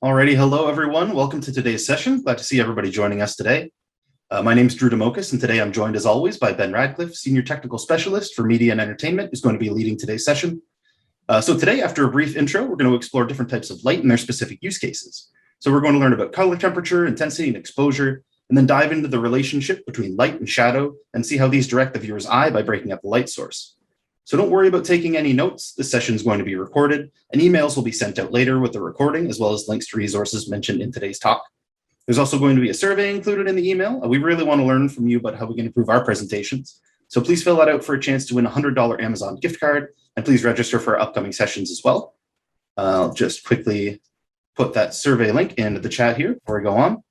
Alrighty, hello everyone. Welcome to today's session. Glad to see everybody joining us today. My name is Drew Demokis, and today I'm joined as always by Ben Radcliffe, Senior Technical Specialist for Media and Entertainment, who's going to be leading today's session. So today, after a brief intro, we're going to explore different types of light and their specific use cases. So we're going to learn about color temperature, intensity, and exposure, and then dive into the relationship between light and shadow and see how these direct the viewer's eye by breaking up the light source. So don't worry about taking any notes. This session is going to be recorded, and emails will be sent out later with the recording, as well as links to resources mentioned in today's talk. There's also going to be a survey included in the email. We really want to learn from you about how we can improve our presentations. So please fill that out for a chance to win a $100 Amazon gift card, and please register for our upcoming sessions as well. I'll just quickly put that survey link into the chat here before I go on.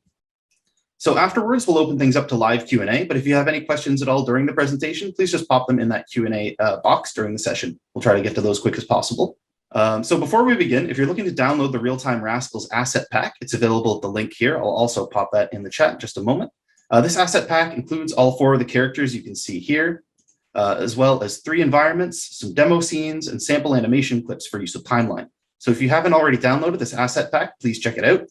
So afterwards, we'll open things up to live Q&A, but if you have any questions at all during the presentation, please just pop them in that Q&A box during the session. We'll try to get to those quick as possible. So before we begin, if you're looking to download the Real-Time Rascals asset pack, it's available at the link here. I'll also pop that in the chat in just a moment. This asset pack includes all 4 of the characters you can see here, as well as 3 environments, some demo scenes, and sample animation clips for use of timeline. So if you haven't already downloaded this asset pack, please check it out.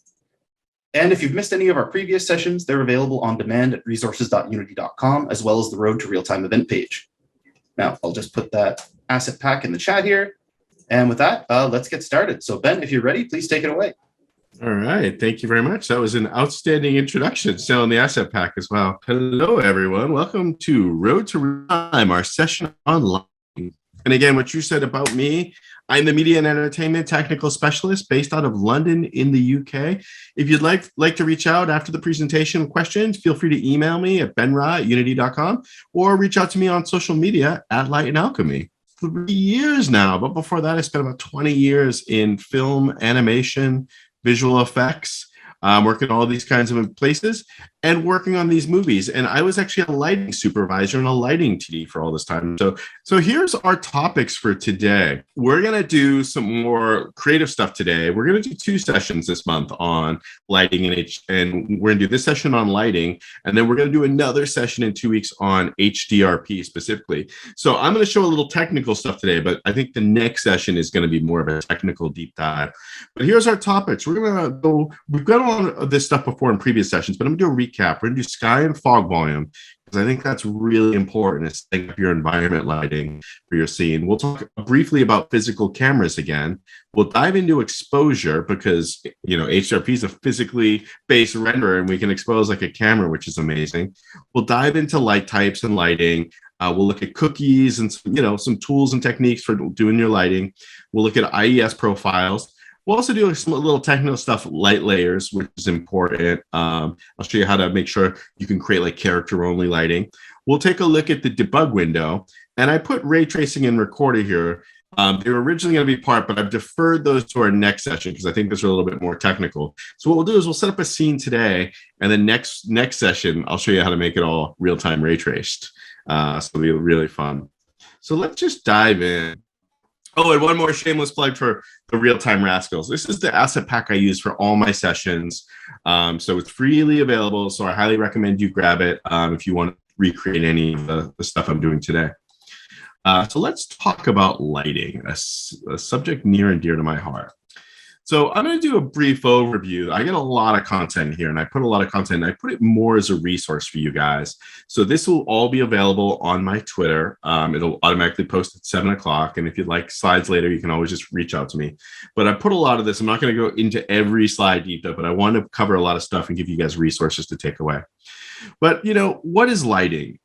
And if you've missed any of our previous sessions, they're available on demand at resources.unity.com, as well as the Road to Real-Time event page. Now, I'll just put that asset pack in the chat here. And with that, let's get started. So Ben, if you're ready, please take it away. All right. Thank you very much. That was an outstanding introduction, selling the asset pack as well. Hello, everyone. Welcome to Road to Real-Time, our session online. And again, what you said about me, I'm the Media and Entertainment Technical Specialist based out of London in the UK. If you'd like to reach out after the presentation with questions, feel free to email me at benra@unity.com or reach out to me on social media at Light and Alchemy. 3 years now, but before that, I spent about 20 years in film, animation, visual effects, working all these kinds of places and working on these movies. And I was actually a lighting supervisor and a lighting TD for all this time. So here's our topics for today. We're going to do some more creative stuff today. We're going to do 2 sessions this month on lighting and we're going to do this session on lighting. And then we're going to do another session in 2 weeks on HDRP specifically. So I'm going to show a little technical stuff today, but I think the next session is going to be more of a technical deep dive. But here's our topics. We've got a lot of this stuff before in previous sessions, but I'm going to do a recap. We're going to do sky and fog volume because I think that's really important to setting up your environment lighting for your scene. We'll talk briefly about physical cameras again. We'll dive into exposure because, HDRP is a physically based renderer and we can expose like a camera, which is amazing. We'll dive into light types and lighting. We'll look at cookies and some tools and techniques for doing your lighting. We'll look at IES profiles. We'll also do some little technical stuff, light layers, which is important. I'll show you how to make sure you can create like character-only lighting. We'll take a look at the debug window. And I put ray tracing and recorder here. They were originally going to be part, but I've deferred those to our next session because I think those are a little bit more technical. So what we'll do is we'll set up a scene today, and then next session, I'll show you how to make it all real-time ray traced. So it'll be really fun. So let's just dive in. Oh, and one more shameless plug for the Real-Time Rascals. This is the asset pack I use for all my sessions. So it's freely available. So I highly recommend you grab it if you want to recreate any of the stuff I'm doing today. So let's talk about lighting, a subject near and dear to my heart. So I'm going to do a brief overview. I get a lot of content here, and I put a lot of content. I put it more as a resource for you guys. So this will all be available on my Twitter. It'll automatically post at 7 o'clock. And if you'd like slides later, you can always just reach out to me. But I put a lot of this. I'm not going to go into every slide deep dive, but I want to cover a lot of stuff and give you guys resources to take away. But, what is lighting?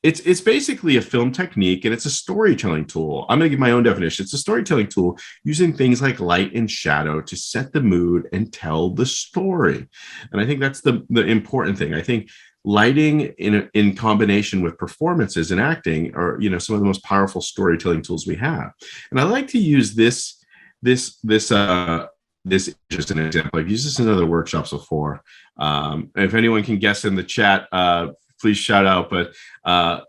It's basically a film technique and it's a storytelling tool. I'm going to give my own definition. It's a storytelling tool using things like light and shadow to set the mood and tell the story. And I think that's the important thing. I think lighting in combination with performances and acting are, some of the most powerful storytelling tools we have. And I like to use this just an example. I've used this in other workshops before. If anyone can guess in the chat, please shout out. But, I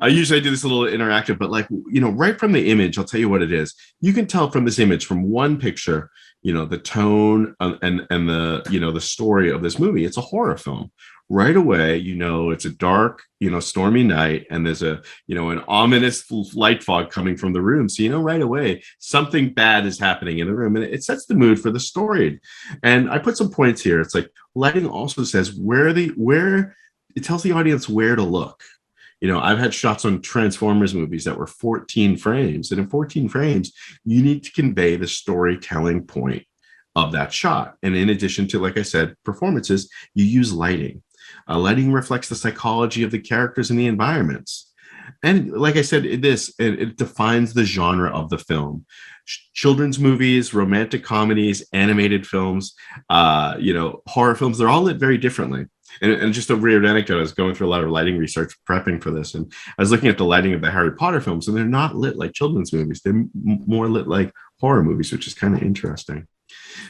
usually do this a little interactive, but right from the image, I'll tell you what it is. You can tell from this image, from one picture, the tone and the the story of this movie. It's a horror film. Right away, it's a dark, stormy night, and there's an ominous light fog coming from the room. So right away something bad is happening in the room, and it sets the mood for the story. And I put some points here. It's like lighting also says where it tells the audience where to look. I've had shots on Transformers movies that were 14 frames, and in 14 frames, you need to convey the storytelling point of that shot. And in addition to, like I said, performances, you use lighting. Lighting reflects the psychology of the characters and the environments. And like I said, it defines the genre of the film. Children's movies, romantic comedies, animated films, horror films, they're all lit very differently. And just a weird anecdote, I was going through a lot of lighting research prepping for this, and I was looking at the lighting of the Harry Potter films, and they're not lit like children's movies. They're more lit like horror movies, which is kind of interesting.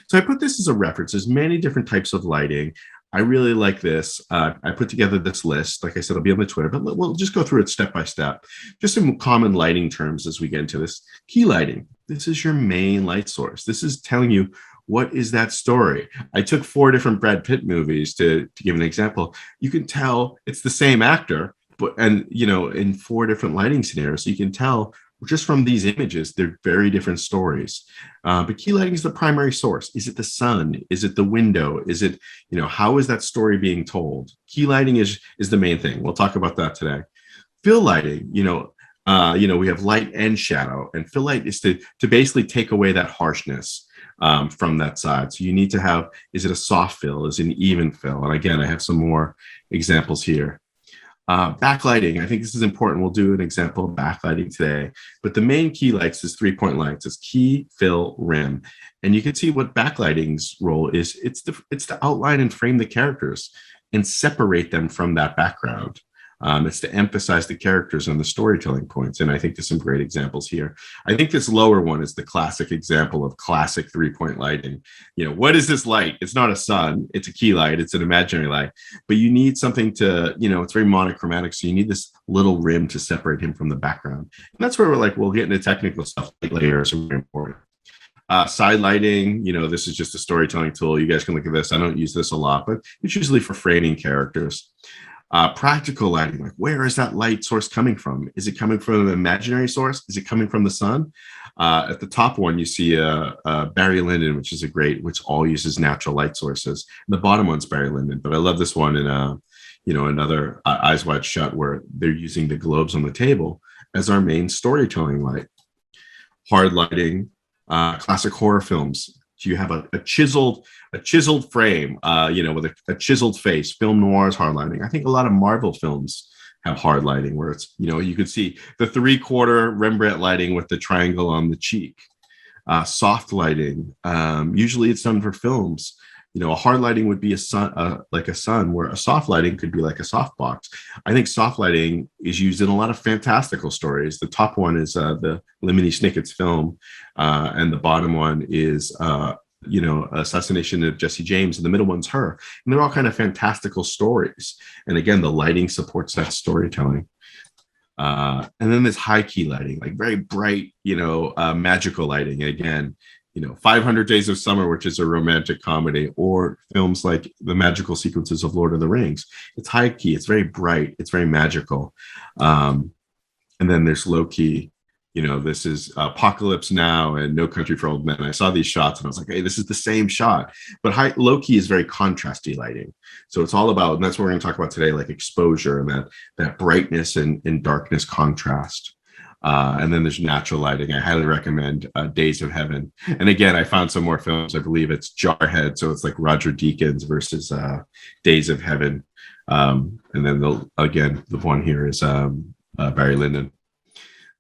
So I put this as a reference. There's many different types of lighting. I really like this. I put together this list. Like I said, it'll be on the Twitter, but we'll just go through it step by step. Just some common lighting terms as we get into this. Key lighting. This is your main light source. This is telling you what is that story. I took 4 different Brad Pitt movies to give an example. You can tell it's the same actor, but in 4 different lighting scenarios, so you can tell just from these images, they're very different stories. But key lighting is the primary source. Is it the sun? Is it the window? Is it, how is that story being told? Key lighting is the main thing. We'll talk about that today. Fill lighting, we have light and shadow, and fill light is to basically take away that harshness from that side. So you need to have, is it a soft fill? Is it an even fill? And again, I have some more examples here. Backlighting, I think this is important. We'll do an example of backlighting today, but the main key lights is 3-point lights. It's key, fill, rim. And you can see what backlighting's role is. It's to outline and frame the characters and separate them from that background. It's to emphasize the characters and the storytelling points. And I think there's some great examples here. I think this lower one is the classic example of classic 3-point lighting. What is this light? It's not a sun. It's a key light. It's an imaginary light. But you need something to, it's very monochromatic. So you need this little rim to separate him from the background. And that's where we'll get into technical stuff. Like layers are very important. Side lighting, this is just a storytelling tool. You guys can look at this. I don't use this a lot, but it's usually for framing characters. Practical lighting, like where is that light source coming from? Is it coming from an imaginary source? Is it coming from the sun? At the top one, you see Barry Lyndon, which all uses natural light sources. And the bottom one's Barry Lyndon, but I love this one in another Eyes Wide Shut, where they're using the globes on the table as our main storytelling light. Hard lighting, classic horror films. You have a chiseled frame, with a chiseled face. Film noir's hard lighting. I think a lot of Marvel films have hard lighting where it's, you could see the 3/4 Rembrandt lighting with the triangle on the cheek. Soft lighting. Usually it's done for films. A hard lighting would be a sun, like a sun, where a soft lighting could be like a softbox. I think soft lighting is used in a lot of fantastical stories. The top one is the Lemony Snicket's film, and the bottom one is Assassination of Jesse James, and the middle one's her. And they're all kind of fantastical stories. And again, the lighting supports that storytelling. And then there's high key lighting, like very bright, magical lighting. Again, 500 Days of Summer, which is a romantic comedy, or films like the magical sequences of Lord of the Rings. It's high key. It's very bright. It's very magical. And then there's low key. This is Apocalypse Now and No Country for Old Men. I saw these shots and I was like, hey, this is the same shot. But low key is very contrasty lighting. So it's all about, and that's what we're going to talk about today, like exposure and that brightness and darkness contrast. And then there's natural lighting. I highly recommend Days of Heaven. And again, I found some more films. I believe it's Jarhead. So it's like Roger Deakins versus Days of Heaven. And then the one here is Barry Lyndon.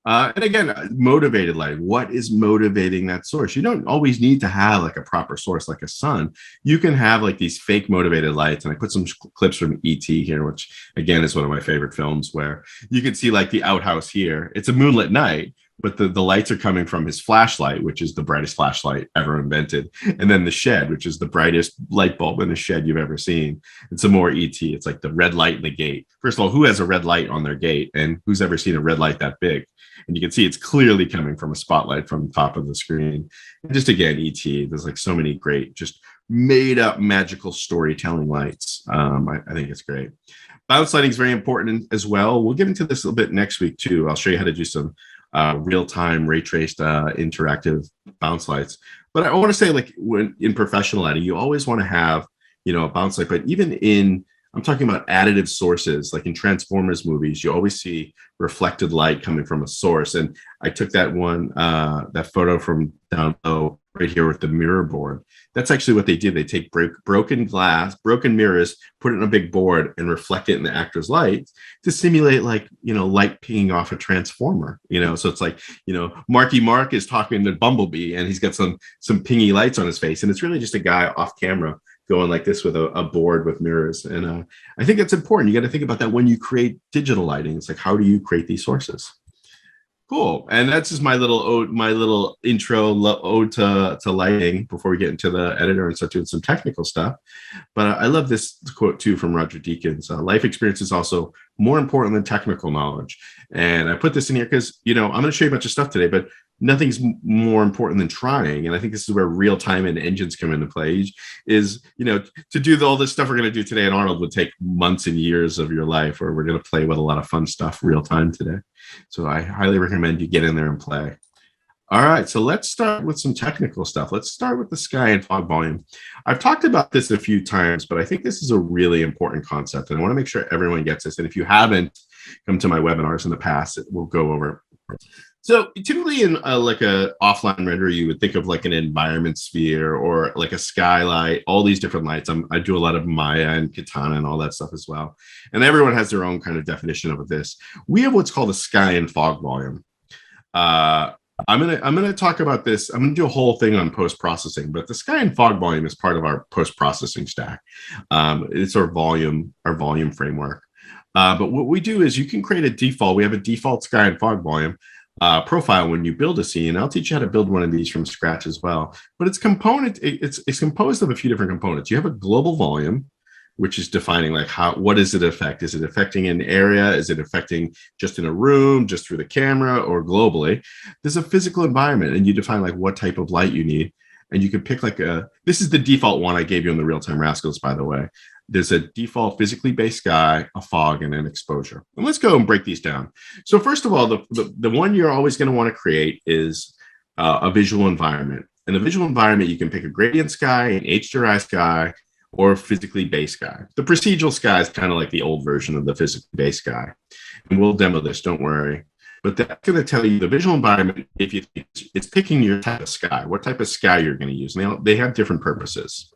And again, motivated light. What is motivating that source? You don't always need to have like a proper source like a sun. You can have like these fake motivated lights. And I put some clips from E.T. here, which again is one of my favorite films, where you can see like the outhouse here. It's a moonlit night, but the lights are coming from his flashlight, which is the brightest flashlight ever invented, and then the shed, which is the brightest light bulb in a shed you've ever seen. It's a more ET. It's like the red light in the gate. First of all, who has a red light on their gate, and who's ever seen a red light that big? And you can see it's clearly coming from a spotlight from the top of the screen. And just again, ET. There's like so many great, just made up magical storytelling lights. I think it's great. Bounce lighting is very important as well. We'll get into this a little bit next week too. I'll show you how to do some real-time ray traced interactive bounce lights. But I want to say, like, when in professional lighting, you always want to have, a bounce light. But even I'm talking about additive sources, like in Transformers movies, you always see reflected light coming from a source. And I took that photo from down low right here with the mirror board. That's actually what they did. They take broken glass, broken mirrors, put it in a big board and reflect it in the actor's light to simulate light pinging off a transformer, So it's like, Marky Mark is talking to Bumblebee and he's got some pingy lights on his face. And it's really just a guy off camera going like this with a board with mirrors. And I think it's important. You got to think about that when you create digital lighting. It's like, how do you create these sources? Cool. And that's just my little intro ode to lighting before we get into the editor and start doing some technical stuff. But I love this quote too from Roger Deakins. Life experience is also more important than technical knowledge. And I put this in here because, I'm going to show you a bunch of stuff today, but nothing's more important than trying. And I think this is where real time and engines come into play. Is, to do all this stuff we're going to do today in Arnold would take months and years of your life, or we're going to play with a lot of fun stuff real time today. So I highly recommend you get in there and play. All right, so let's start with some technical stuff. Let's start with the sky and fog volume. I've talked about this a few times, but I think this is a really important concept, and I want to make sure everyone gets this. And if you haven't come to my webinars in the past, we'll go over it. So typically in like a offline render, you would think of like an environment sphere or like a skylight, all these different lights. I do a lot of Maya and Katana and all that stuff as well. And everyone has their own kind of definition of this. We have what's called a sky and fog volume. I'm gonna talk about this. I'm gonna do a whole thing on post-processing, but the sky and fog volume is part of our post-processing stack. It's our volume framework. But what we do is you can create a default. We have a default sky and fog volume profile when you build a scene. I'll teach you how to build one of these from scratch as well. But it's composed of a few different components. You have a global volume, which is defining like what does it affect? Is it affecting an area? Is it affecting just in a room, just through the camera, or globally? There's a physical environment, and you define like what type of light you need. And you can pick this is the default one I gave you in the Real-Time Rascals, by the way. There's a default physically based sky, a fog, and an exposure. And let's go and break these down. So first of all, the one you're always going to want to create is a visual environment. In a visual environment, you can pick a gradient sky, an HDRI sky, or a physically based sky. The procedural sky is kind of like the old version of the physically based sky. And we'll demo this, don't worry. But that's going to tell you the visual environment, if you think it's picking your type of sky, what type of sky you're going to use. And they have different purposes.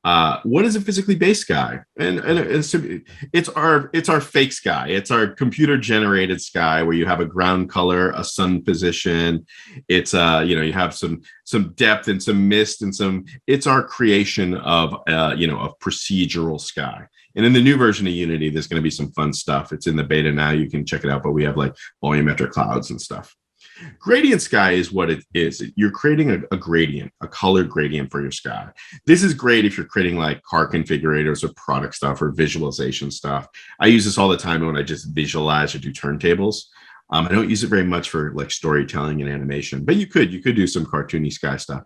What is a physically based sky? And it's our fake sky. It's our computer generated sky where you have a ground color, a sun position. It's you have some depth and some mist and it's our creation of of procedural sky. And in the new version of Unity, there's going to be some fun stuff. It's in the beta now. You can check it out, but we have like volumetric clouds and stuff. Gradient sky is what it is. You're creating a gradient, a color gradient for your sky. This is great if you're creating like car configurators or product stuff or visualization stuff. I use this all the time when I just visualize or do turntables. I don't use it very much for like storytelling and animation, but you could do some cartoony sky stuff.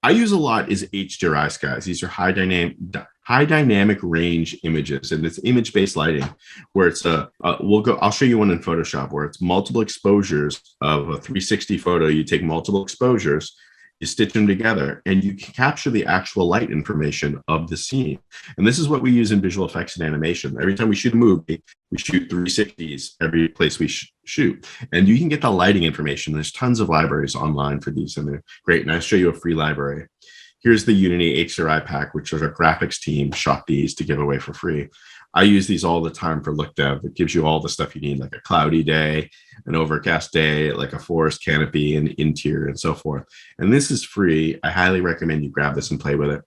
I use a lot is HDRI skies. These are high dynamic range images, and it's image-based lighting where it's I'll show you one in Photoshop where it's multiple exposures of a 360 photo. You take multiple exposures, you stitch them together, and you can capture the actual light information of the scene. And this is what we use in visual effects and animation. Every time we shoot a movie, we shoot 360s every place we shoot. And you can get the lighting information. There's tons of libraries online for these, and they're great. And I'll show you a free library. Here's the Unity HDRI pack, which is our graphics team shot these to give away for free. I use these all the time for look dev. It gives you all the stuff you need, like a cloudy day, an overcast day, like a forest canopy, an interior, and so forth. And this is free. I highly recommend you grab this and play with it.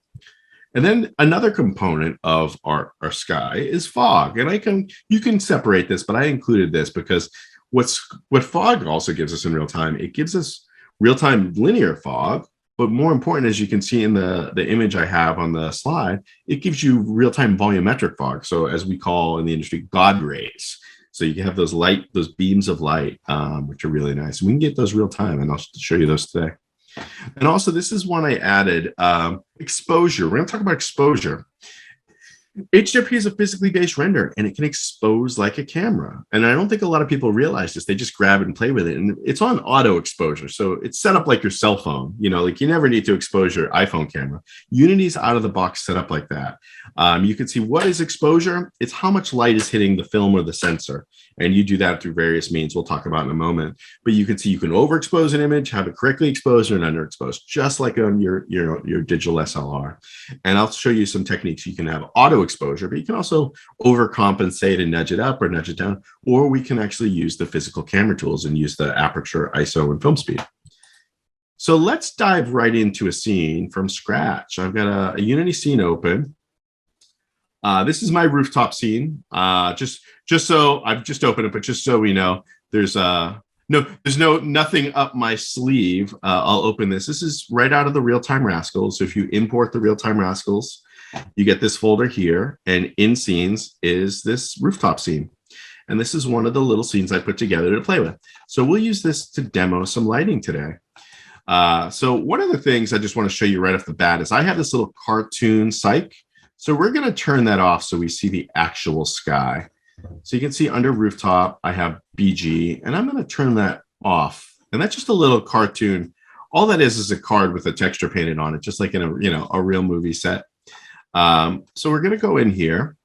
And then another component of our sky is fog. And you can separate this, but I included this because What fog also gives us in real time, it gives us real-time linear fog, but more important, as you can see in the image I have on the slide, it gives you real-time volumetric fog. So as we call in the industry, God rays. So you can have those beams of light, which are really nice. We can get those real time, and I'll show you those today. And also, this is one I added, exposure. We're going to talk about exposure. HDRP is a physically based render, and it can expose like a camera. And I don't think a lot of people realize this. They just grab it and play with it. And it's on auto exposure. So it's set up like your cell phone. Like you never need to expose your iPhone camera. Unity's out of the box set up like that. You can see what is exposure. It's how much light is hitting the film or the sensor. And you do that through various means we'll talk about in a moment. But you can see you can overexpose an image, have it correctly exposed and underexposed, just like on your digital SLR. And I'll show you some techniques. You can have auto exposure, but you can also overcompensate and nudge it up or nudge it down, or we can actually use the physical camera tools and use the aperture, ISO, and film speed. So let's dive right into a scene from scratch. I've got a Unity scene open. This is my rooftop scene. Just so I've just opened it, but just so we know, there's nothing up my sleeve. I'll open this. This is right out of the Real-Time Rascals. So if you import the Real-Time Rascals, you get this folder here, and in scenes is this rooftop scene. And this is one of the little scenes I put together to play with. So we'll use this to demo some lighting today. So one of the things I just want to show you right off the bat is I have this little cartoon cyc. So we're going to turn that off so we see the actual sky. So you can see under rooftop, I have BG, and I'm going to turn that off. And that's just a little cartoon. All that is a card with a texture painted on it, just like in a real movie set. So we're going to go in here,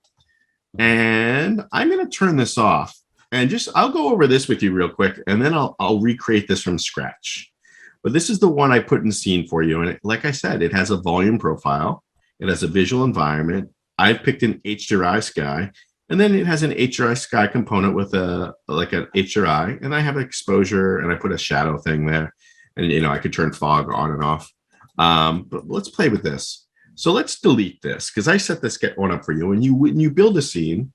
and I'm going to turn this off. And I'll go over this with you real quick, and then I'll recreate this from scratch. But this is the one I put in scene for you. And like I said, it has a volume profile. It has a visual environment. I've picked an HDRI sky, and then it has an HDRI sky component with an HDRI, and I have exposure, and I put a shadow thing there, and I could turn fog on and off. But let's play with this. So let's delete this because I set this one up for you. When you build a scene,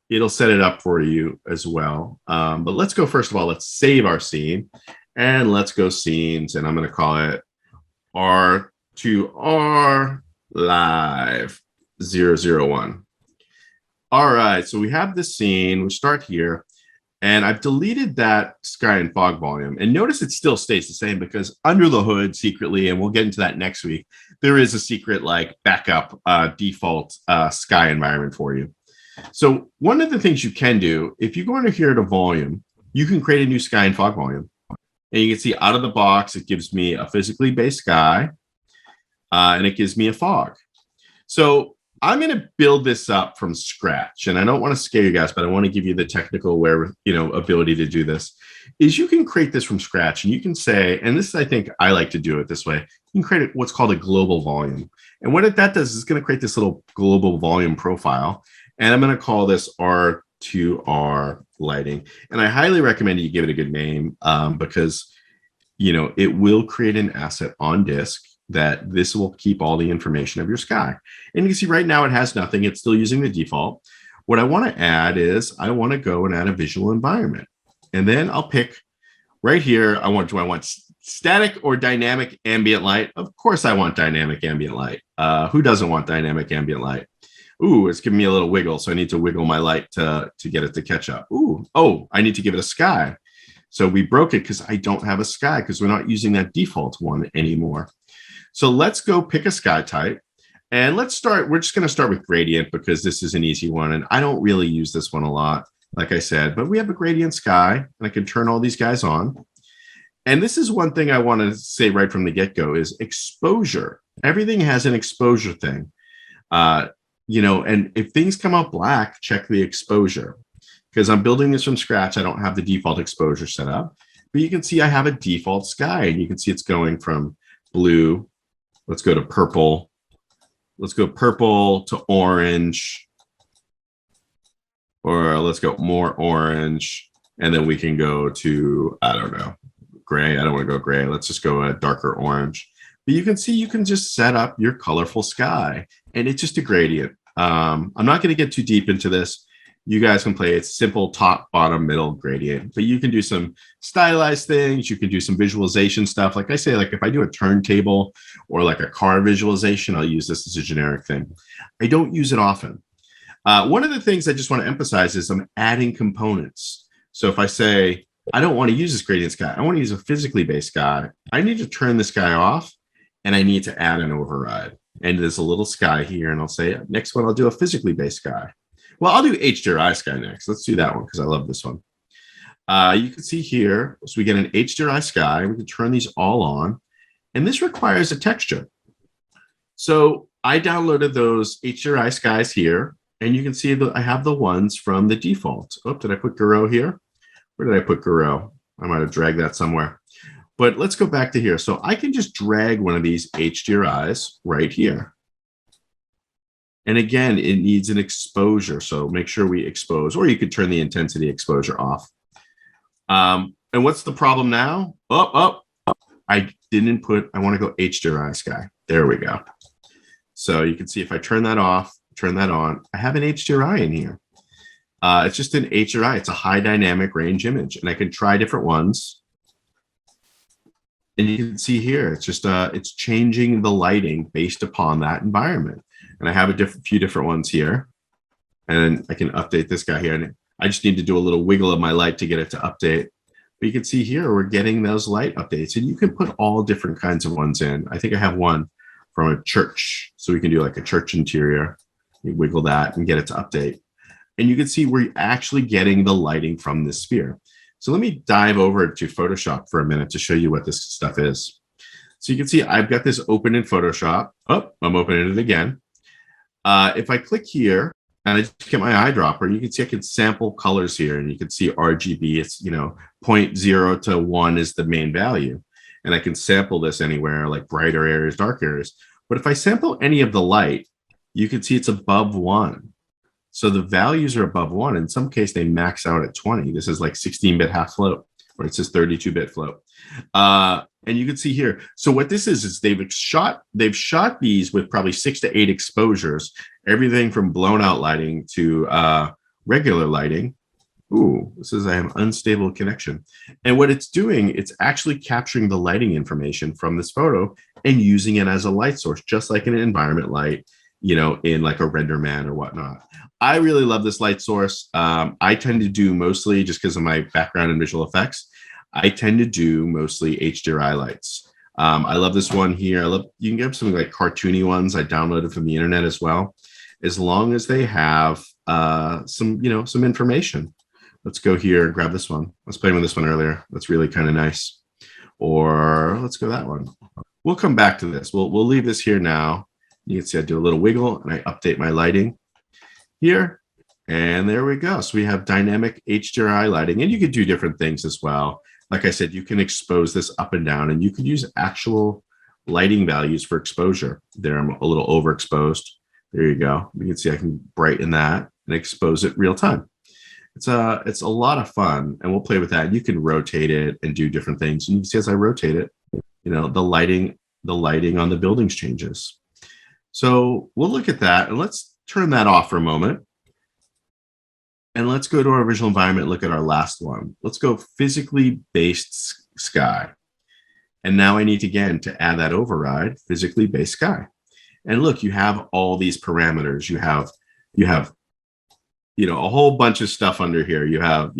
it'll set it up for you as well. But let's go first of all. Let's save our scene, and let's go scenes, and I'm going to call it R2R Live 001. All right, so we have this scene. We start here, and I've deleted that sky and fog volume. And notice it still stays the same because under the hood secretly, and we'll get into that next week, there is a secret like backup default sky environment for you. So one of the things you can do, if you go under here to volume, you can create a new sky and fog volume. And you can see out of the box, it gives me a physically based sky, and it gives me a fog. So I'm going to build this up from scratch, and I don't want to scare you guys, but I want to give you the technical ability to do this. Is you can create this from scratch, and you can say, and this I think I like to do it this way. You can create what's called a global volume, and what that does is it's going to create this little global volume profile, and I'm going to call this R2R lighting. And I highly recommend you give it a good name because it will create an asset on disk that this will keep all the information of your sky. And you can see right now it has nothing. It's still using the default. What I want to add is I want to go and add a visual environment. And then I'll pick right here. Do I want static or dynamic ambient light? Of course I want dynamic ambient light. Who doesn't want dynamic ambient light? Ooh, it's giving me a little wiggle. So I need to wiggle my light to get it to catch up. I need to give it a sky. So we broke it because I don't have a sky because we're not using that default one anymore. So let's go pick a sky type, and we're just going to start with gradient because this is an easy one, and I don't really use this one a lot, like I said, but we have a gradient sky, and I can turn all these guys on. And this is one thing I want to say right from the get-go is exposure. Everything has an exposure thing, and if things come out black, check the exposure because I'm building this from scratch. I don't have the default exposure set up, but you can see I have a default sky, and you can see it's going from blue. Let's go to purple. Let's go purple to orange. Or let's go more orange. And then we can go to, I don't know, gray. I don't want to go gray. Let's just go a darker orange. But you can see you can just set up your colorful sky. And it's just a gradient. I'm not going to get too deep into this. You guys can play it's simple top, bottom, middle gradient, but you can do some stylized things. You can do some visualization stuff. Like I say, like if I do a turntable or like a car visualization, I'll use this as a generic thing. I don't use it often. One of the things I just want to emphasize is I'm adding components. So if I say, I don't want to use this gradient sky, I want to use a physically based sky, I need to turn this guy off and I need to add an override. And there's a little sky here, and I'll say, next one, I'll do a physically based sky. Well, I'll do HDRI sky next. Let's do that one because I love this one. You can see here, so we get an HDRI sky. We can turn these all on, and this requires a texture. So I downloaded those HDRI skies here, and you can see that I have the ones from the default. Oh, did I put Garou here? Where did I put Garou? I might have dragged that somewhere. But let's go back to here. So I can just drag one of these HDRIs right here. And again, it needs an exposure. So make sure we expose, or you could turn the intensity exposure off. And what's the problem now? I didn't put, I want to go HDRI sky. There we go. So you can see if I turn that off, turn that on, I have an HDRI in here. It's just an HDRI. It's a high dynamic range image, and I can try different ones. And you can see here, it's just it's changing the lighting based upon that environment. And I have a few different ones here, and I can update this guy here. And I just need to do a little wiggle of my light to get it to update. But you can see here, we're getting those light updates, and you can put all different kinds of ones in. I think I have one from a church, so we can do like a church interior. You wiggle that and get it to update. And you can see we're actually getting the lighting from this sphere. So let me dive over to Photoshop for a minute to show you what this stuff is. So you can see I've got this open in Photoshop. Oh, I'm opening it again. If I click here and I just get my eyedropper, you can see I can sample colors here, and you can see RGB. It's 0.0 to 1 is the main value. And I can sample this anywhere, like brighter areas, dark areas. But if I sample any of the light, you can see it's above 1. So the values are above 1. In some case, they max out at 20. This is like 16-bit half float, or it says 32-bit float. And you can see here. So what this is they've shot these with probably 6 to 8 exposures, everything from blown out lighting to regular lighting. Ooh, it says I have unstable connection. And what it's doing, it's actually capturing the lighting information from this photo and using it as a light source, just like an environment light, in like a RenderMan or whatnot. I really love this light source. I tend to do mostly, just because of my background in visual effects, I tend to do mostly HDRI lights. I love this one here. You can get some like cartoony ones I downloaded from the internet as well, as long as they have some information. Let's go here and grab this one. I was playing with this one earlier. That's really kind of nice. Or let's go that one. We'll come back to this. We'll leave this here now. You can see I do a little wiggle and I update my lighting here. And there we go. So we have dynamic HDRI lighting, and you could do different things as well. Like I said, you can expose this up and down, and you could use actual lighting values for exposure. There, I'm a little overexposed. There you go. You can see I can brighten that and expose it real time. It's a lot of fun, and we'll play with that. You can rotate it and do different things. And you can see as I rotate it, the lighting on the buildings changes. So we'll look at that, and let's turn that off for a moment. And let's go to our visual environment and look at our last one. Let's go physically based sky. And now I need to add that override, physically based sky. And look, you have all these parameters. You have a whole bunch of stuff under here. You have,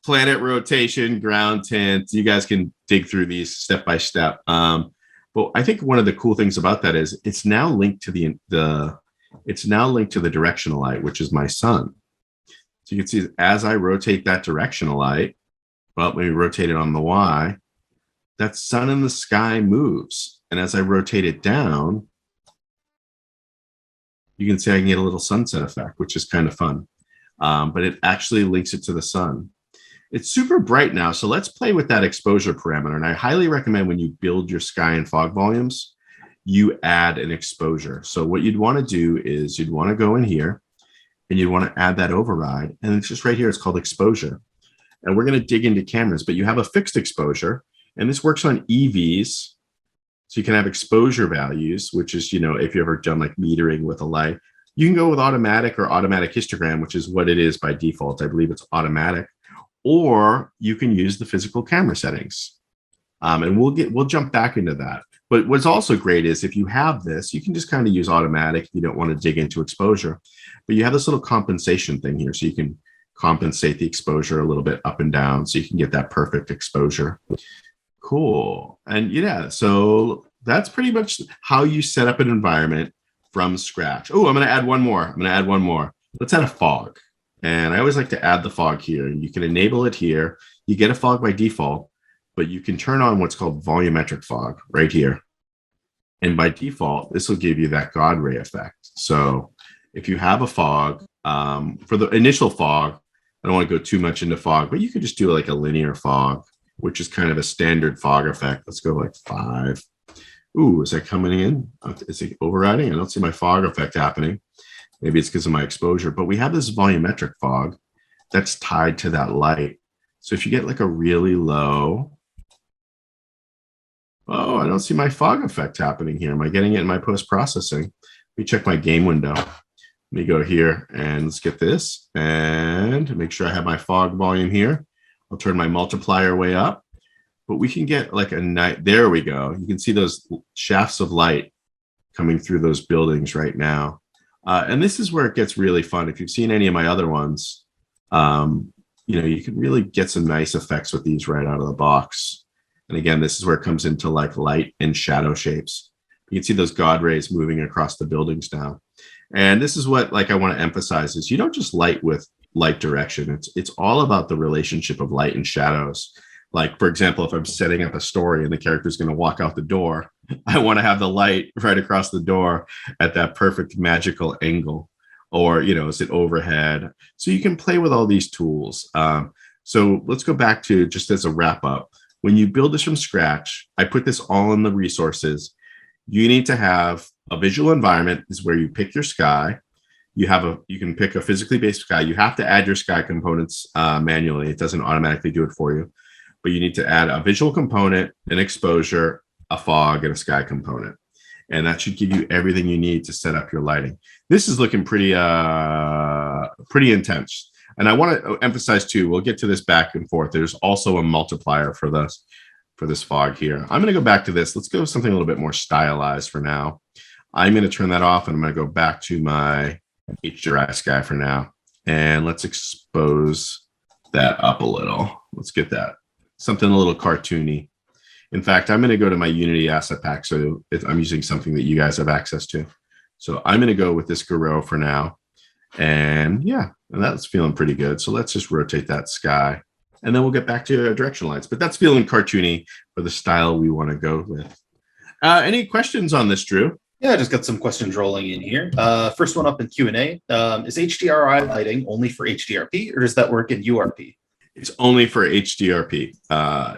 planet rotation, ground tint. You guys can dig through these step by step. But I think one of the cool things about that is it's now linked to the directional light, which is my sun. So you can see as I rotate that directional light, well, when we rotate it on the Y, that sun in the sky moves. And as I rotate it down, you can see I can get a little sunset effect, which is kind of fun. But it actually links it to the sun. It's super bright now, so let's play with that exposure parameter. And I highly recommend when you build your sky and fog volumes, you add an exposure. So what you'd want to do is you'd want to go in here and you'd want to add that override. And it's just right here, it's called exposure. And we're going to dig into cameras, but you have a fixed exposure, and this works on EVs. So you can have exposure values, which is, if you ever done like metering with a light, You can go with automatic or automatic histogram, which is what it is by default. I believe it's automatic, or you can use the physical camera settings. And we'll jump back into that. But what's also great is if you have this, you can just kind of use automatic. You don't want to dig into exposure, but you have this little compensation thing here. So you can compensate the exposure a little bit up and down so you can get that perfect exposure. Cool. And yeah, so that's pretty much how you set up an environment from scratch. Oh, I'm going to add one more. Let's add a fog. And I always like to add the fog here. You can enable it here. You get a fog by default, but you can turn on what's called volumetric fog right here. And by default, this will give you that God ray effect. So if you have a fog, for the initial fog, I don't want to go too much into fog, but you could just do like a linear fog, which is kind of a standard fog effect. Let's go like 5. Ooh, is that coming in? Is it overriding? I don't see my fog effect happening. Maybe it's because of my exposure, but we have this volumetric fog that's tied to that light. So if you get like a really low, oh, I don't see my fog effect happening here. Am I getting it in my post-processing? Let me check my game window. Let me go here and let's get this and make sure I have my fog volume here. I'll turn my multiplier way up, but we can get like a night. There we go. You can see those shafts of light coming through those buildings right now. And this is where it gets really fun. If you've seen any of my other ones, you can really get some nice effects with these right out of the box. And again, this is where it comes into like light and shadow shapes. You can see those God rays moving across the buildings now. And this is what like I want to emphasize is you don't just light with light direction. It's all about the relationship of light and shadows. Like, for example, if I'm setting up a story and the character is going to walk out the door, I want to have the light right across the door at that perfect magical angle. Or, is it overhead? So you can play with all these tools. So let's go back to just as a wrap up. When you build this from scratch, I put this all in the resources. You need to have a visual environment is where you pick your sky. You can pick a physically based sky. You have to add your sky components manually. It doesn't automatically do it for you. But you need to add a visual component, an exposure, a fog, and a sky component. And that should give you everything you need to set up your lighting. This is looking pretty intense. And I want to emphasize too, we'll get to this back and forth. There's also a multiplier for this fog here. I'm going to go back to this. Let's go with something a little bit more stylized for now. I'm going to turn that off and I'm going to go back to my HDRI sky for now. And let's expose that up a little. Let's get that. Something a little cartoony. In fact, I'm going to go to my Unity asset pack. So I'm using something that you guys have access to. So I'm going to go with this Garou for now. And yeah, and that's feeling pretty good. So let's just rotate that sky. And then we'll get back to direction lines. But that's feeling cartoony for the style we want to go with. Any questions on this, Drew? Yeah, I just got some questions rolling in here. First one up in Q&A. Is HDRI lighting only for HDRP or does that work in URP? It's only for HDRP.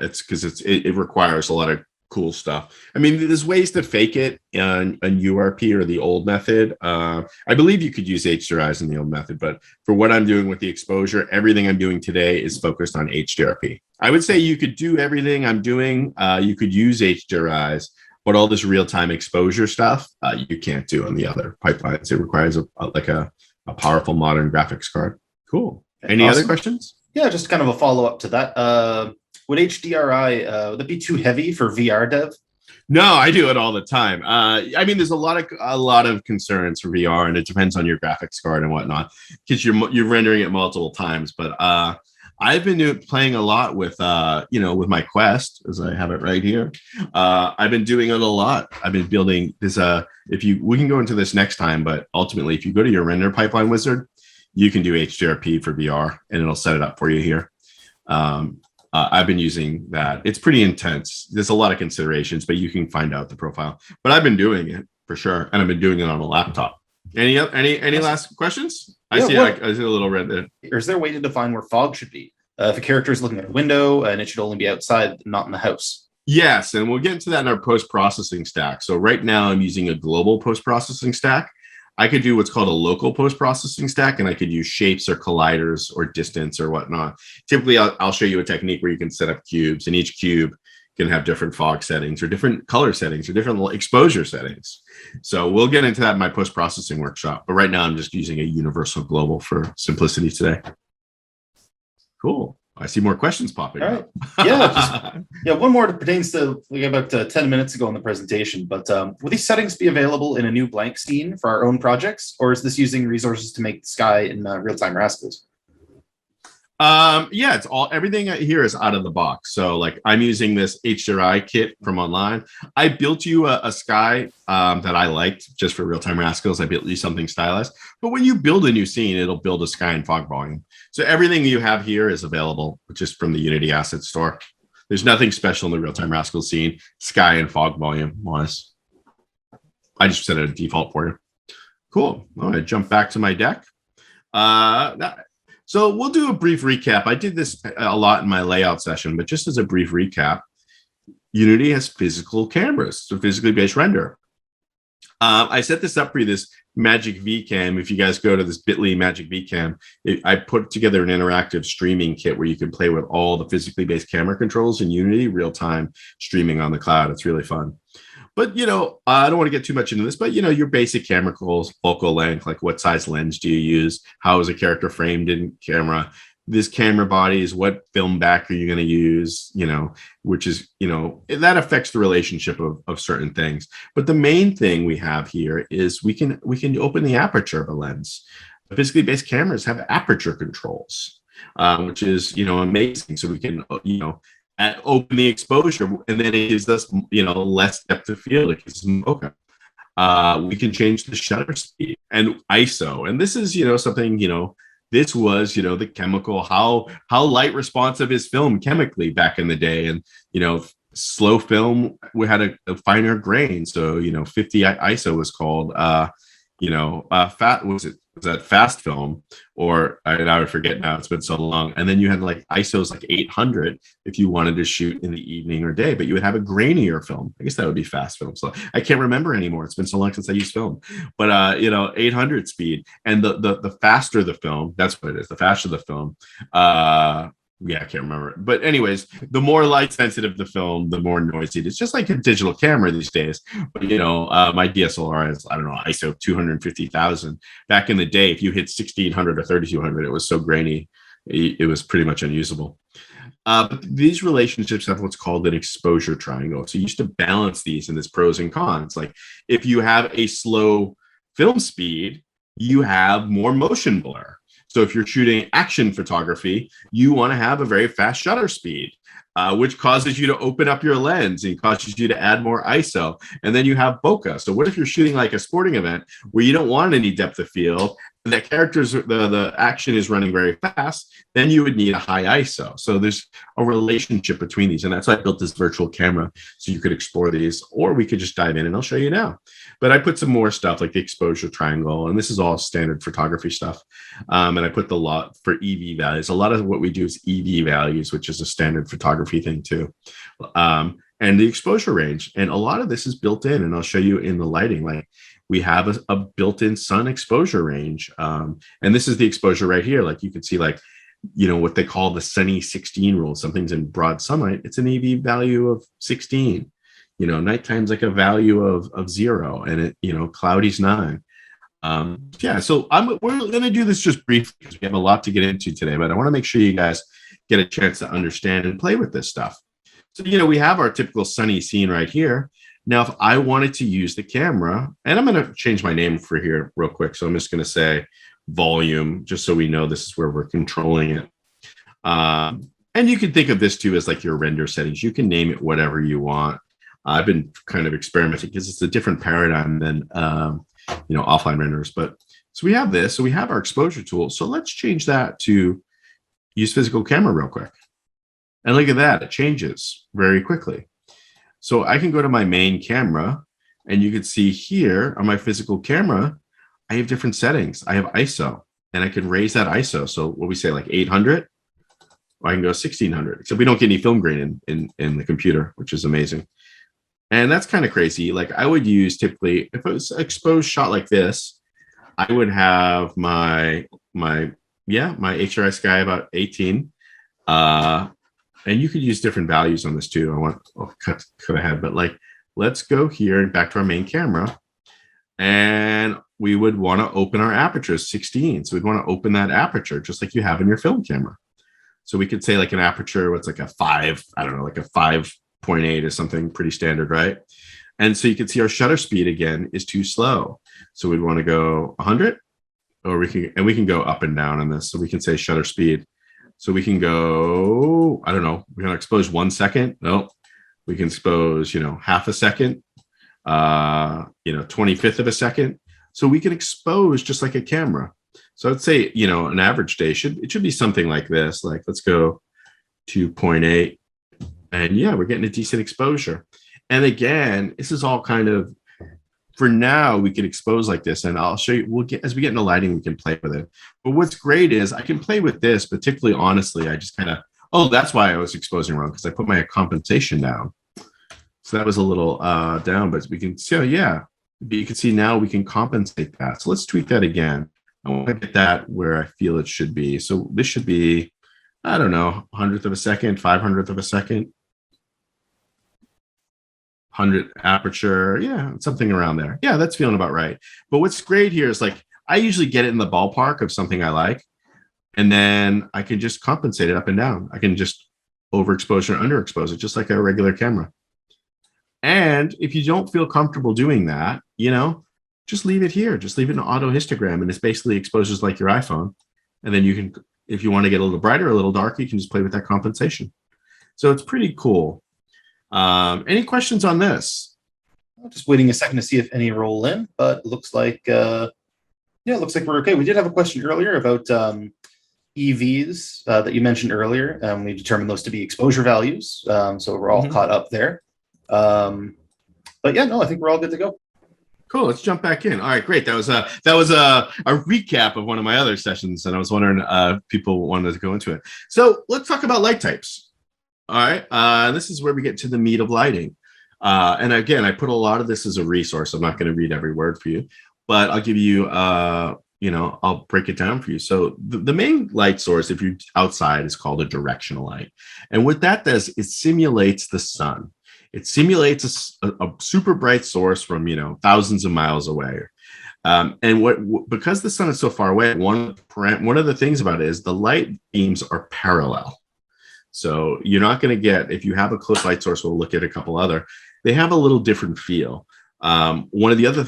It's because it requires a lot of cool stuff. I mean, there's ways to fake it on URP or the old method. I believe you could use HDRIs in the old method, but for what I'm doing with the exposure, everything I'm doing today is focused on HDRP. I would say you could do everything I'm doing. You could use HDRIs, but all this real-time exposure stuff, you can't do on the other pipelines. It requires a powerful modern graphics card. Cool. Any other questions? Yeah, just kind of a follow-up to that. Would HDRI, would that be too heavy for VR dev? No, I do it all the time. I mean, there's a lot of concerns for VR, and it depends on your graphics card and whatnot, because you're rendering it multiple times. But I've been playing a lot with with my Quest, as I have it right here. I've been doing it a lot. I've been building this. We can go into this next time, but ultimately, if you go to your render pipeline wizard, you can do HDRP for VR, and it'll set it up for you here. I've been using that. It's pretty intense. There's a lot of considerations, but you can find out the profile. But I've been doing it for sure, and I've been doing it on a laptop. Any last questions? I see a little red there. Or is there a way to define where fog should be? If a character is looking at a window and it should only be outside, not in the house. Yes, and we'll get into that in our post-processing stack. So right now I'm using a global post-processing stack. I could do what's called a local post-processing stack, and I could use shapes or colliders or distance or whatnot. Typically, I'll show you a technique where you can set up cubes, and each cube can have different fog settings or different color settings or different exposure settings. So we'll get into that in my post-processing workshop. But right now I'm just using a universal global for simplicity today. Cool. I see more questions popping up. Yeah, one more that pertains to, we got about 10 minutes ago in the presentation, but will these settings be available in a new blank scene for our own projects, or is this using resources to make the sky in real-time Rascals? Yeah, it's all, everything here is out of the box. So like I'm using this HDRI kit from online. I built you a sky that I liked just for real-time Rascals. I built you something stylized, but when you build a new scene, it'll build a sky and fog volume. So everything you have here is available just from the Unity asset store. There's nothing special in the real-time Rascals scene, sky and fog volume wise. I just set a default for you. Cool. I'm gonna jump back to my deck. So we'll do a brief recap. I did this a lot in my layout session, but just as a brief recap, Unity has physical cameras, so physically based render. I set this up for you, this Magic VCam. If you guys go to this bit.ly Magic VCam, I put together an interactive streaming kit where you can play with all the physically based camera controls in Unity, real-time streaming on the cloud. It's really fun. But, you know, I don't want to get too much into this, but, you know, your basic camera calls, focal length, like what size lens do you use? How is a character framed in camera? This camera bodies, what film back are you going to use? You know, which is, you know, that affects the relationship of certain things. But the main thing we have here is we can open the aperture of a lens. Physically based cameras have aperture controls, which is, you know, amazing. So we can, you know, open the exposure, and then it gives us, you know, less depth of field. It gives us bokeh. We can change the shutter speed and ISO, and this is, you know, something, you know, this was, you know, the chemical, how light responsive is film chemically back in the day, and, you know, slow film, we had a finer grain, so, you know, 50 ISO was called, you know, was that fast film, or I would forget now, it's been so long. And then you had like ISOs like 800 if you wanted to shoot in the evening or day, but you would have a grainier film. I guess that would be fast film. So I can't remember anymore. It's been so long since I used film, but you know, 800 speed, and the faster the film, that's what it is. The faster the film, yeah, I can't remember. But anyways, the more light sensitive the film, the more noisy it is. Just like a digital camera these days. But, you know, my DSLR is, I don't know, ISO 250,000. Back in the day, if you hit 1600 or 3200, it was so grainy, it was pretty much unusable. But these relationships have what's called an exposure triangle. So you used to balance these in this pros and cons. Like if you have a slow film speed, you have more motion blur. So if you're shooting action photography, you want to have a very fast shutter speed, which causes you to open up your lens and causes you to add more ISO. And then you have bokeh. So what if you're shooting like a sporting event where you don't want any depth of field, and that the action is running very fast, then you would need a high ISO. So there's a relationship between these. And that's why I built this virtual camera, so you could explore these, or we could just dive in and I'll show you now. But I put some more stuff like the exposure triangle, and this is all standard photography stuff. And I put the lot for EV values. A lot of what we do is EV values, which is a standard photography thing too. And the exposure range. And a lot of this is built in, and I'll show you in the lighting. Like we have a built-in sun exposure range. And this is the exposure right here. Like you can see, like, you know, what they call the sunny 16 rule. Something's in broad sunlight, it's an EV value of 16. You know, nighttime's like a value of 0, and it, you know, cloudy's 9. Yeah, so we're going to do this just briefly because we have a lot to get into today, but I want to make sure you guys get a chance to understand and play with this stuff. So, you know, we have our typical sunny scene right here. Now, if I wanted to use the camera, and I'm going to change my name for here real quick. So I'm just going to say volume, just so we know this is where we're controlling it. And you can think of this too as like your render settings. You can name it whatever you want. I've been kind of experimenting because it's a different paradigm than, you know, offline renders. But so we have this. So we have our exposure tool. So let's change that to use physical camera real quick. And look at that. It changes very quickly. So I can go to my main camera, and you can see here on my physical camera, I have different settings. I have ISO, and I can raise that ISO. So what we say, like 800, or I can go 1600. Except we don't get any film grain in the computer, which is amazing. And that's kind of crazy. Like I would use typically, if it was an exposed shot like this, I would have my HRI sky about 18. And you could use different values on this too. I'll cut ahead, but like, let's go here and back to our main camera. And we would want to open our aperture 16. So we'd want to open that aperture just like you have in your film camera. So we could say like an aperture, what's like a 5, I don't know, like a 5.8 is something pretty standard, right? And so you can see our shutter speed again is too slow. So we'd want to go 100, or we can go up and down on this. So we can say shutter speed. So we can go, I don't know, we're going to expose 1 second. No, we can expose, half a second, 25th of a second. So we can expose just like a camera. So I'd say, an average day should be something like this. Like, let's go 2.8. And yeah, we're getting a decent exposure. And again, this is all kind of, for now, we can expose like this, and I'll show you, as we get into lighting, we can play with it. But what's great is I can play with this, particularly honestly, I just kind of, that's why I was exposing wrong, because I put my compensation down. So that was a little down, but we can see, you can see now we can compensate that. So let's tweak that again. I want to get that where I feel it should be. So this should be, I don't know, 100th of a second, 500th of a second. 100 aperture, something around there. Yeah, that's feeling about right. But what's great here is like, I usually get it in the ballpark of something I like, and then I can just compensate it up and down. I can just overexpose or underexpose it, just like a regular camera. And if you don't feel comfortable doing that, just leave it here. Just leave it in auto histogram, and it's basically exposes like your iPhone. And then you can, if you want to get a little brighter, a little darker, you can just play with that compensation. So it's pretty cool. Any questions on this? I'm just waiting a second to see if any roll in, but it looks like, it looks like we're okay. We did have a question earlier about EVs that you mentioned earlier. We determined those to be exposure values. So we're all caught up there. But yeah, no, I think we're all good to go. Cool. Let's jump back in. All right, great. That was a recap of one of my other sessions, and I was wondering if people wanted to go into it. So let's talk about light types. All right. This is where we get to the meat of lighting. And again, I put a lot of this as a resource. I'm not going to read every word for you, but I'll give you, I'll break it down for you. So the main light source, if you're outside, is called a directional light. And what that does, it simulates the sun. It simulates a super bright source from, thousands of miles away. And because the sun is so far away, one of the things about it is the light beams are parallel. So you're not going to get, if you have a close light source, we'll look at a couple other, they have a little different feel. One of the other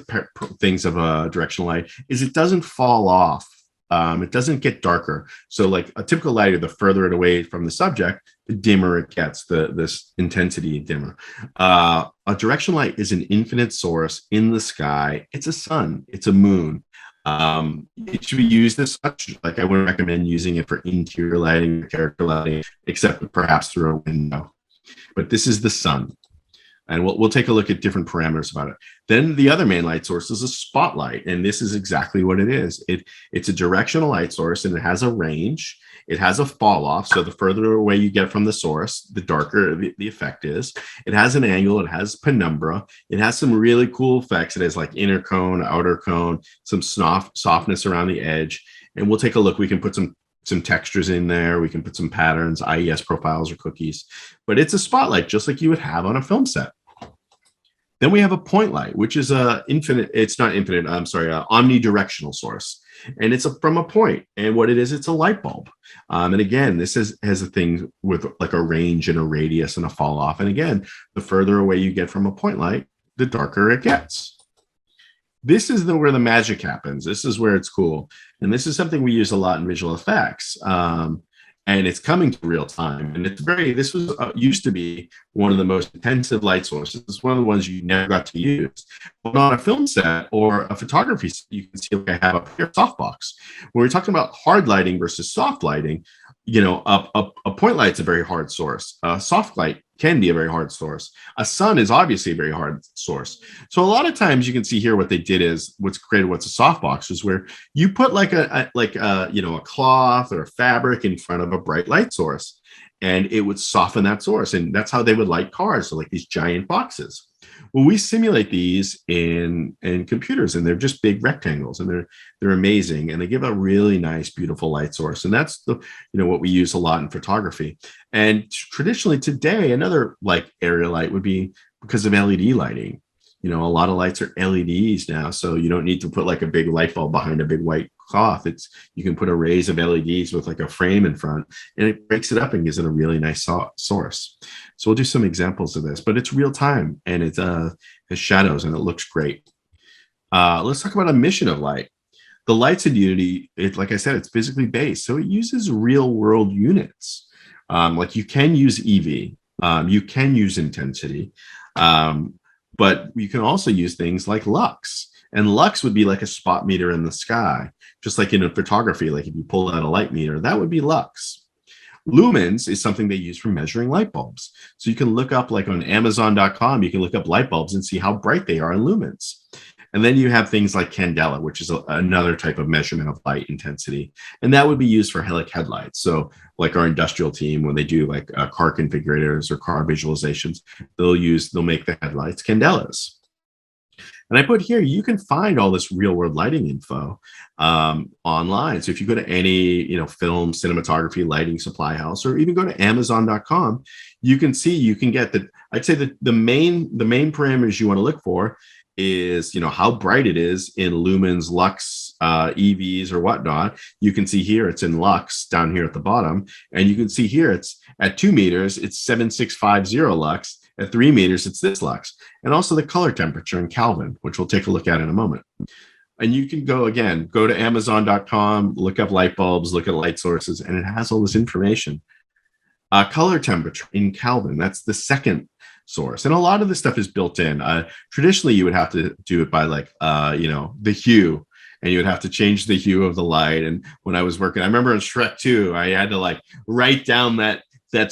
things of a directional light is it doesn't fall off. It doesn't get darker. So like a typical lighter, the further it away from the subject, the dimmer it gets, this intensity dimmer. A directional light is an infinite source in the sky. It's a sun, it's a moon. It should be used as such. Like I wouldn't recommend using it for interior lighting or character lighting, except perhaps through a window. But this is the sun. And we'll take a look at different parameters about it. Then the other main light source is a spotlight. And this is exactly what it is. It's a directional light source, and it has a range. It has a fall off. So the further away you get from the source, the darker the effect is. It has an angle. It has penumbra. It has some really cool effects. It has like inner cone, outer cone, some softness around the edge. And we'll take a look. We can put some textures in there. We can put some patterns, IES profiles or cookies. But it's a spotlight, just like you would have on a film set. Then we have a point light, which is omnidirectional source. And it's from a point. And what it is, it's a light bulb. And again, this has a thing with like a range and a radius and a fall off. And again, the further away you get from a point light, the darker it gets. This is where the magic happens. This is where it's cool. And this is something we use a lot in visual effects. And it's coming to real time. And this was used to be one of the most intensive light sources. It's one of the ones you never got to use. But on a film set or a photography set, you can see like I have up here, softbox. When we're talking about hard lighting versus soft lighting, a point light's a very hard source. A soft light can be a very hard source. A sun is obviously a very hard source. So a lot of times you can see here what they did is what's a softbox is where you put like a cloth or a fabric in front of a bright light source. and it would soften that source. And that's how they would light cars, so like these giant boxes. Well, we simulate these in computers, and they're just big rectangles, and they're amazing, and they give a really nice, beautiful light source. And that's what we use a lot in photography. And traditionally today, another like area light would be because of LED lighting. A lot of lights are LEDs now, so you don't need to put like a big light bulb behind a big white cloth. You can put arrays of LEDs with like a frame in front, and it breaks it up and gives it a really nice source. So we'll do some examples of this, but it's real time, and it has shadows, and it looks great. Let's talk about emission of light. The lights in Unity, like I said, it's physically based, so it uses real world units. Like you can use EV, you can use intensity, but you can also use things like lux. And lux would be like a spot meter in the sky, just like in a photography. Like if you pull out a light meter, that would be lux. Lumens is something they use for measuring light bulbs. So you can look up, like on Amazon.com, you can look up light bulbs and see how bright they are in lumens. And then you have things like candela, which is another type of measurement of light intensity. And that would be used for like headlights. So like our industrial team, when they do like car configurators or car visualizations, they'll make the headlights candelas. And I put here, you can find all this real world lighting info online. So if you go to any, film, cinematography, lighting supply house, or even go to Amazon.com, you can get I'd say that the main parameters you want to look for is, how bright it is in lumens, lux, EVs or whatnot. You can see here, it's in lux down here at the bottom. And you can see here, it's at 2 meters, it's 7650 lux. At 3 meters, it's this lux. And also the color temperature in Kelvin, which we'll take a look at in a moment. And you can go to Amazon.com, look up light bulbs, look at light sources, and it has all this information. Color temperature in Kelvin, that's the second source. And a lot of this stuff is built in. Traditionally, you would have to do it by the hue, and you would have to change the hue of the light. And when I was working, I remember in Shrek 2, I had to write down that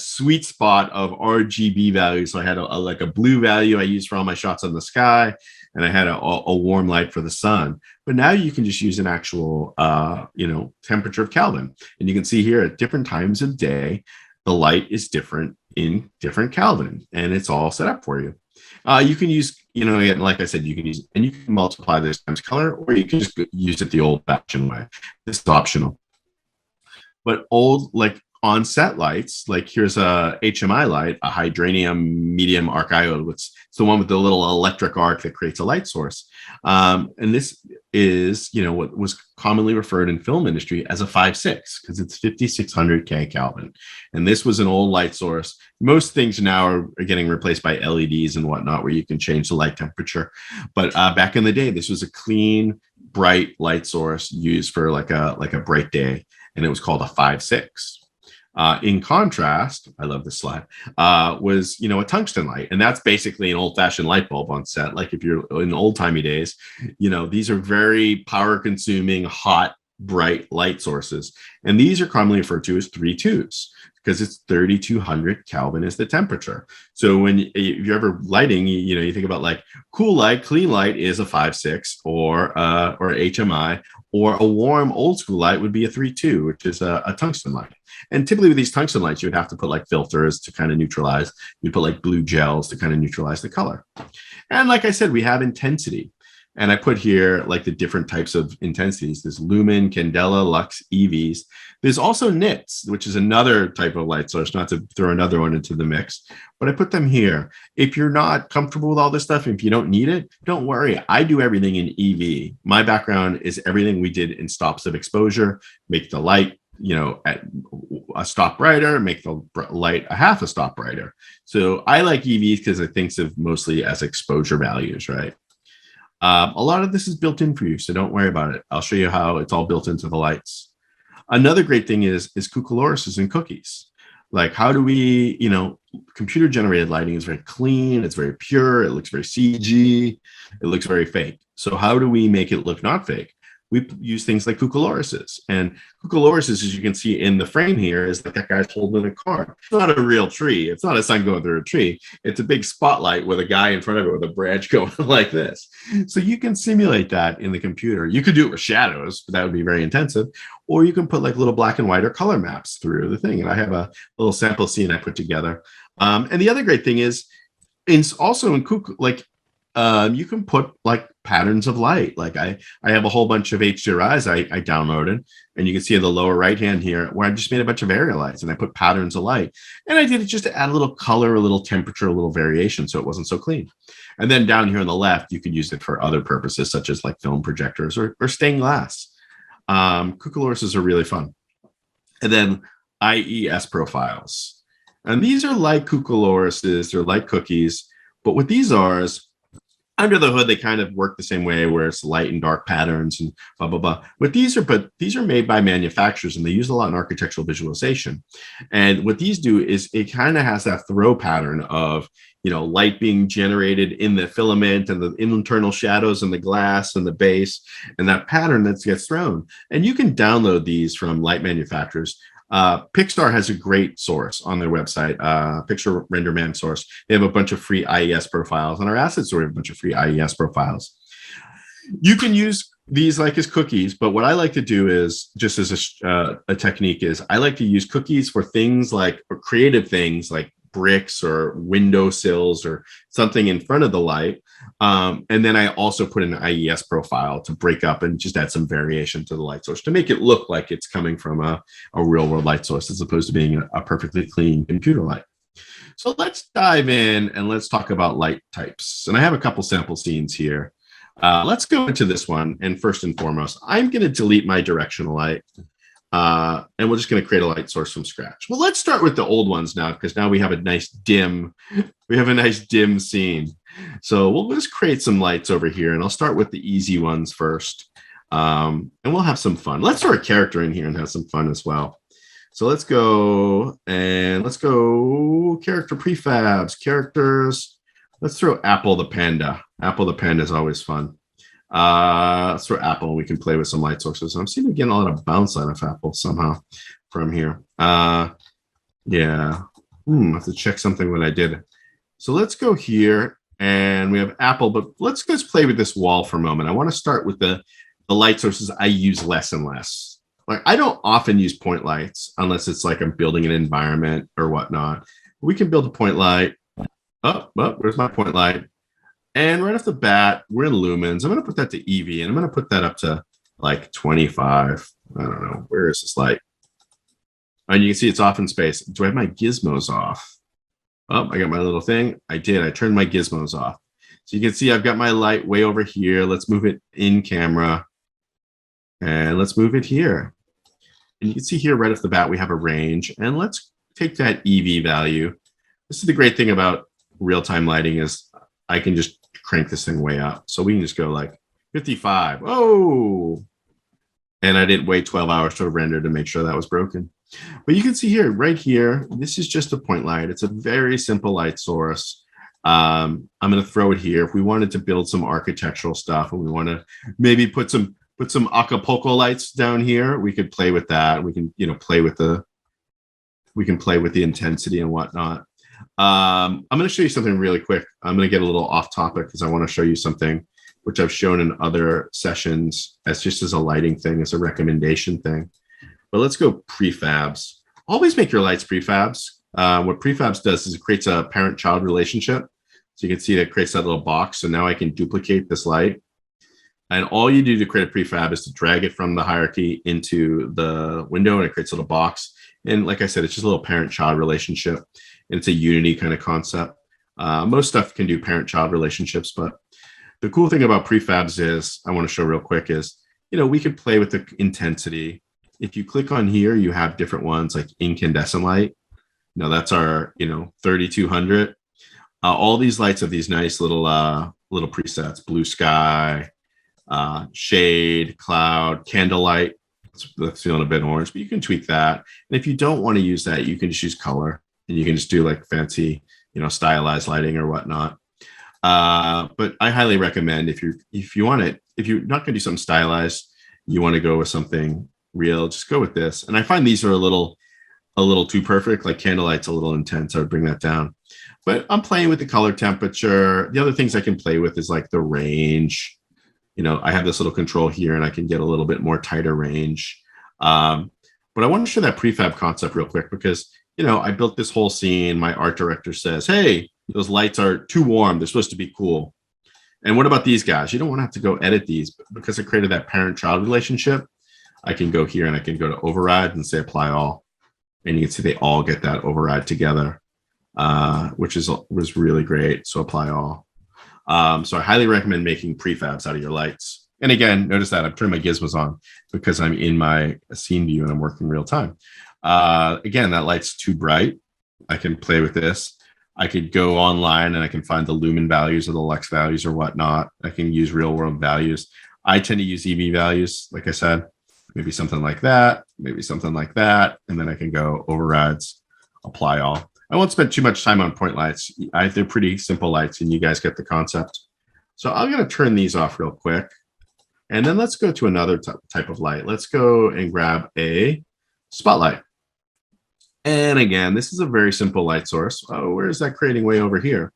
sweet spot of RGB value. So I had a blue value I used for all my shots on the sky, and I had a warm light for the sun. But now you can just use an actual, temperature of Kelvin. And you can see here at different times of day, the light is different in different Kelvin, and it's all set up for you. You can use, like I said, you can multiply this times color, or you can just use it the old fashioned way. This is optional. But on-set lights, like here's a HMI light, a hydronium medium arc diode. It's the one with the little electric arc that creates a light source. And this is, what was commonly referred in film industry as a 5.6, because it's 5600 K Kelvin. And this was an old light source. Most things now are getting replaced by LEDs and whatnot, where you can change the light temperature. But back in the day, this was a clean, bright light source used for like a bright day, and it was called a 5.6. In contrast, I love this slide, was, a tungsten light. And that's basically an old-fashioned light bulb on set. Like if you're in old-timey days, these are very power-consuming, hot, bright light sources. And these are commonly referred to as 3.2s, because it's 3200 Kelvin is the temperature. So if you're ever lighting, you think about like cool light, clean light is a 5.6 or HMI, or a warm old school light would be a 3.2, which is a tungsten light. And typically with these tungsten lights, you would have to put like filters to kind of neutralize. You put like blue gels to kind of neutralize the color. And like I said, we have intensity. And I put here like the different types of intensities. There's lumen, candela, lux, EVs. There's also nits, which is another type of light source, not to throw another one into the mix, but I put them here. If you're not comfortable with all this stuff, if you don't need it, don't worry. I do everything in EV. My background is everything we did in stops of exposure, make the light, at a stop brighter, make the light a half a stop brighter. So I like EVs because I think of mostly as exposure values, right? A lot of this is built in for you, so don't worry about it. I'll show you how it's all built into the lights. Another great thing is cuckolorises and cookies. Like how do we, computer generated lighting is very clean, it's very pure, it looks very CG, it looks very fake. So how do we make it look not fake? we use things like cucullorises. And cucullorises, as you can see in the frame here, is like that guy's holding a car. It's not a real tree. It's not a sun going through a tree. It's a big spotlight with a guy in front of it with a branch going like this. So you can simulate that in the computer. You could do it with shadows, but that would be very intensive. Or you can put like little black and white or color maps through the thing. And I have a little sample scene I put together. And the other great thing is, also in Cuckoo, like you can put like patterns of light. Like I have a whole bunch of HDRIs I downloaded, and you can see in the lower right hand here where I just made a bunch of area lights and I put patterns of light. And I did it just to add a little color, a little temperature, a little variation, so it wasn't so clean. And then down here on the left, you could use it for other purposes, such as like film projectors or stained glass. Cucullorises are really fun. And then IES profiles. And these are like cucullorises, they're like cookies, but what these are is under the hood, they kind of work the same way where it's light and dark patterns and blah, blah, blah. But these are made by manufacturers and they use a lot in architectural visualization. And what these do is it kind of has that throw pattern of, light being generated in the filament and the internal shadows and the glass and the base and that pattern that gets thrown. And you can download these from light manufacturers. Pixar has a great source on their website, Picture Render Man source. They have a bunch of free IES profiles, and our Asset Store have a bunch of free IES profiles. You can use these like as cookies, but what I like to do is, just as a technique, is I like to use cookies for things like, or creative things like bricks or window sills or something in front of the light. And then I also put an IES profile to break up and just add some variation to the light source to make it look like it's coming from a real world light source as opposed to being a perfectly clean computer light. So let's dive in and let's talk about light types. And I have a couple sample scenes here. Let's go into this one. And first and foremost, I'm going to delete my directional light. And we're just going to create a light source from scratch. Well, let's start with the old ones now, because now we have a nice dim scene. So we'll just create some lights over here, and I'll start with the easy ones first. And we'll have some fun. Let's throw a character in here and have some fun as well. So let's go character prefabs, characters. Let's throw Apple the Panda. Apple the Panda is always fun. Let's throw Apple and we can play with some light sources. I'm seeing getting a lot of bounce out of Apple somehow from here. Yeah. I have to check something when I did. So let's go here and we have Apple, but let's just play with this wall for a moment. I want to start with the light sources I use less and less. Like I don't often use point lights unless it's like I'm building an environment or whatnot. We can build a point light. Oh, where's my point light? And right off the bat, we're in lumens. I'm going to put that to EV, and I'm going to put that up to like 25. I don't know. Where is this light? And you can see it's off in space. Do I have my gizmos off? Oh, I got my little thing. I did. I turned my gizmos off. So you can see I've got my light way over here. Let's move it in camera. And let's move it here. And you can see here right off the bat, we have a range. And let's take that EV value. This is the great thing about real-time lighting is I can just crank this thing way up. So we can just go like 55. Oh, and I didn't wait 12 hours to render to make sure that was broken. But you can see here, right here, this is just a point light. It's a very simple light source. I'm going to throw it here. If we wanted to build some architectural stuff and we want to maybe put some Acapulco lights down here, we could play with that. We can, play with the intensity and whatnot. I'm going to show you something really quick. I'm going to get a little off topic because I want to show you something which I've shown in other sessions as just as a lighting thing, as a recommendation thing. But let's go prefabs. Always make your lights prefabs. What prefabs does is it creates a parent-child relationship. So you can see that it creates that little box. So now I can duplicate this light. And all you do to create a prefab is to drag it from the hierarchy into the window, and it creates a little box. And like I said, it's just a little parent-child relationship. And it's a unity kind of concept. Most stuff can do parent-child relationships, but the cool thing about prefabs is, I want to show real quick is, we could play with the intensity. If you click on here, you have different ones like incandescent light. Now that's our, 3200. All these lights have these nice little presets: blue sky, shade, cloud, candlelight. That's feeling a bit orange, but you can tweak that. And if you don't want to use that, you can just use color, and you can just do like fancy, stylized lighting or whatnot. But I highly recommend if you're not going to do something stylized, you want to go with something real, just go with this. And I find these are a little too perfect. Like candlelight's a little intense. I would bring that down. But I'm playing with the color temperature. The other things I can play with is like the range. I have this little control here and I can get a little bit more tighter range. But I want to show that prefab concept real quick because, I built this whole scene. My art director says, hey, those lights are too warm. They're supposed to be cool. And what about these guys? You don't want to have to go edit these, but because I created that parent-child relationship, I can go here and I can go to override and say apply all. And you can see they all get that override together, which was really great. So apply all. So I highly recommend making prefabs out of your lights. And again, notice that I've turned my gizmos on because I'm in my scene view and I'm working real time. Again, that light's too bright. I can play with this. I could go online and I can find the lumen values or the lux values or whatnot. I can use real world values. I tend to use EV values, like I said, maybe something like that, maybe something like that. And then I can go overrides, apply all. I won't spend too much time on point lights. They're pretty simple lights and you guys get the concept. So I'm going to turn these off real quick. And then let's go to another type of light. Let's go and grab a spotlight. And again, this is a very simple light source. Oh, where is that creating way over here?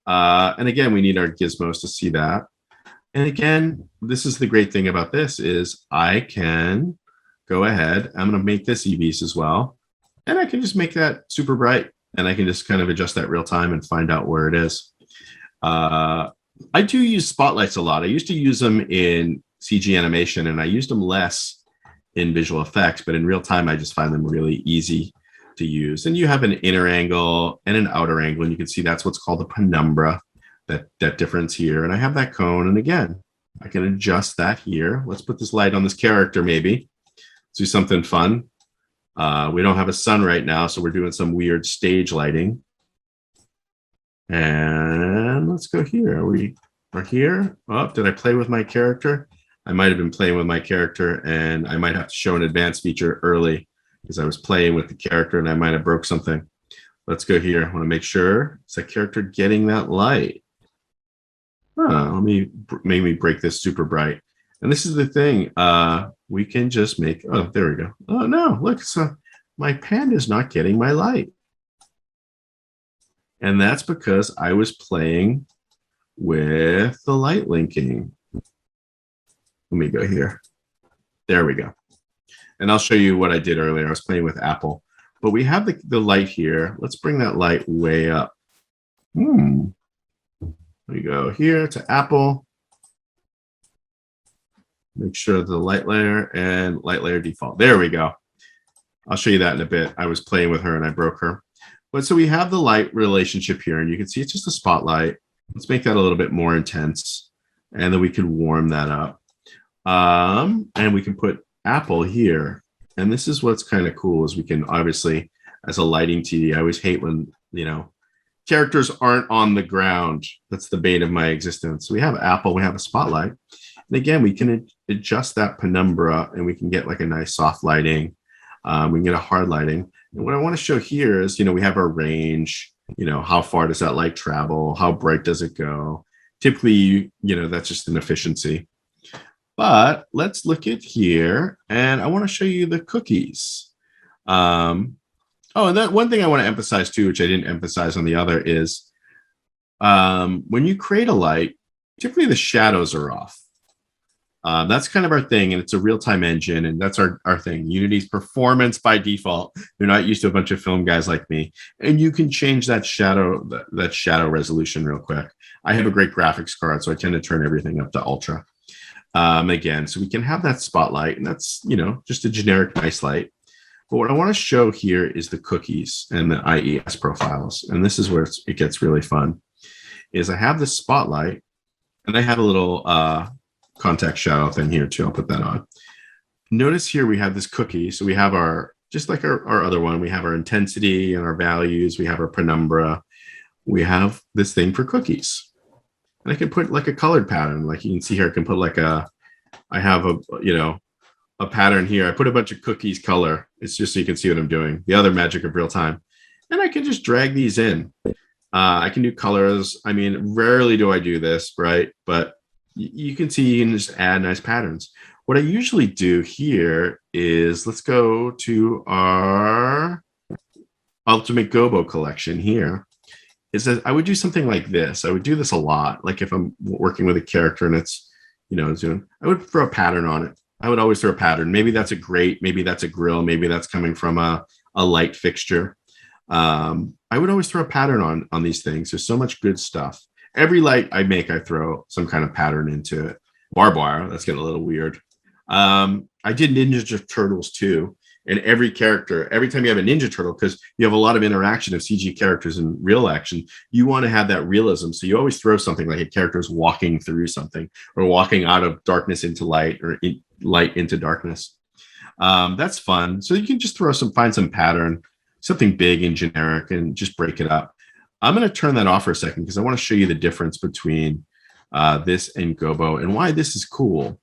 And again, we need our gizmos to see that. And again, this is the great thing about this is I can go ahead. I'm going to make this EVs as well. And I can just make that super bright. And I can just kind of adjust that real time and find out where it is. I do use spotlights a lot. I used to use them in CG animation and I used them less in visual effects, but in real time, I just find them really easy to use. And you have an inner angle and an outer angle. And you can see that's what's called a penumbra, that difference here. And I have that cone. And again, I can adjust that here. Let's put this light on this character, maybe. Let's do something fun. We don't have a sun right now, so we're doing some weird stage lighting. And let's go here. We're here. Oh, did I play with my character? I might have been playing with my character, and I might have to show an advanced feature early because I was playing with the character and I might have broke something. Let's go here. I want to make sure it's that character getting that light. Let me maybe break this super bright. And this is the thing. We can just make, oh, there we go. Oh, no, look, so my panda is not getting my light. And that's because I was playing with the light linking. Let me go here. There we go. And I'll show you what I did earlier. I was playing with Apple. But we have the light here. Let's bring that light way up. We go here to Apple. Make sure the light layer and light layer default. There we go. I'll show you that in a bit. I was playing with her and I broke her. But so we have the light relationship here, and you can see it's just a spotlight. Let's make that a little bit more intense. And then we can warm that up. And we can put Apple here. And this is what's kind of cool is we can obviously, as a lighting TD, I always hate when, characters aren't on the ground. That's the bane of my existence. We have Apple, we have a spotlight. And again, we can adjust that penumbra and we can get like a nice soft lighting. We can get a hard lighting. And what I want to show here is, we have our range, how far does that light travel? How bright does it go? Typically, that's just an efficiency. But let's look at here, and I want to show you the cookies. And that one thing I want to emphasize too, which I didn't emphasize on the other, is when you create a light, typically the shadows are off. That's kind of our thing, and it's a real-time engine, and that's our thing. Unity's performance by default. They're not used to a bunch of film guys like me, and you can change that shadow resolution real quick. I have a great graphics card, so I tend to turn everything up to ultra. Again, so we can have that spotlight, and that's just a generic nice light. But what I want to show here is the cookies and the IES profiles, and this is where it gets really fun. Is I have the spotlight, and I have a little contact shadow thing here too. I'll put that on. Notice here we have this cookie. So we have just like our other one, we have our intensity and our values. We have our penumbra. We have this thing for cookies. And I can put like a colored pattern. Like you can see here, I can put like I have a pattern here. I put a bunch of cookies color. It's just so you can see what I'm doing. The other magic of real time. And I can just drag these in. I can do colors. I mean, rarely do I do this, right? But you can see you can just add nice patterns. What I usually do here is let's go to our Ultimate Gobo collection here. Is that I would do something like this. I would do this a lot. Like if I'm working with a character and it's, I would throw a pattern on it. I would always throw a pattern. Maybe that's a grate, maybe that's a grill, maybe that's coming from a light fixture. I would always throw a pattern on these things. There's so much good stuff. Every light I make, I throw some kind of pattern into it. Barbed wire, that's getting a little weird. I did Ninja Turtles too. And every character, every time you have a Ninja Turtle, because you have a lot of interaction of CG characters in real action, you want to have that realism. So you always throw something like a character's walking through something or walking out of darkness into light or light into darkness. That's fun. So you can just find some pattern, something big and generic, and just break it up. I'm going to turn that off for a second because I want to show you the difference between this and Gobo and why this is cool.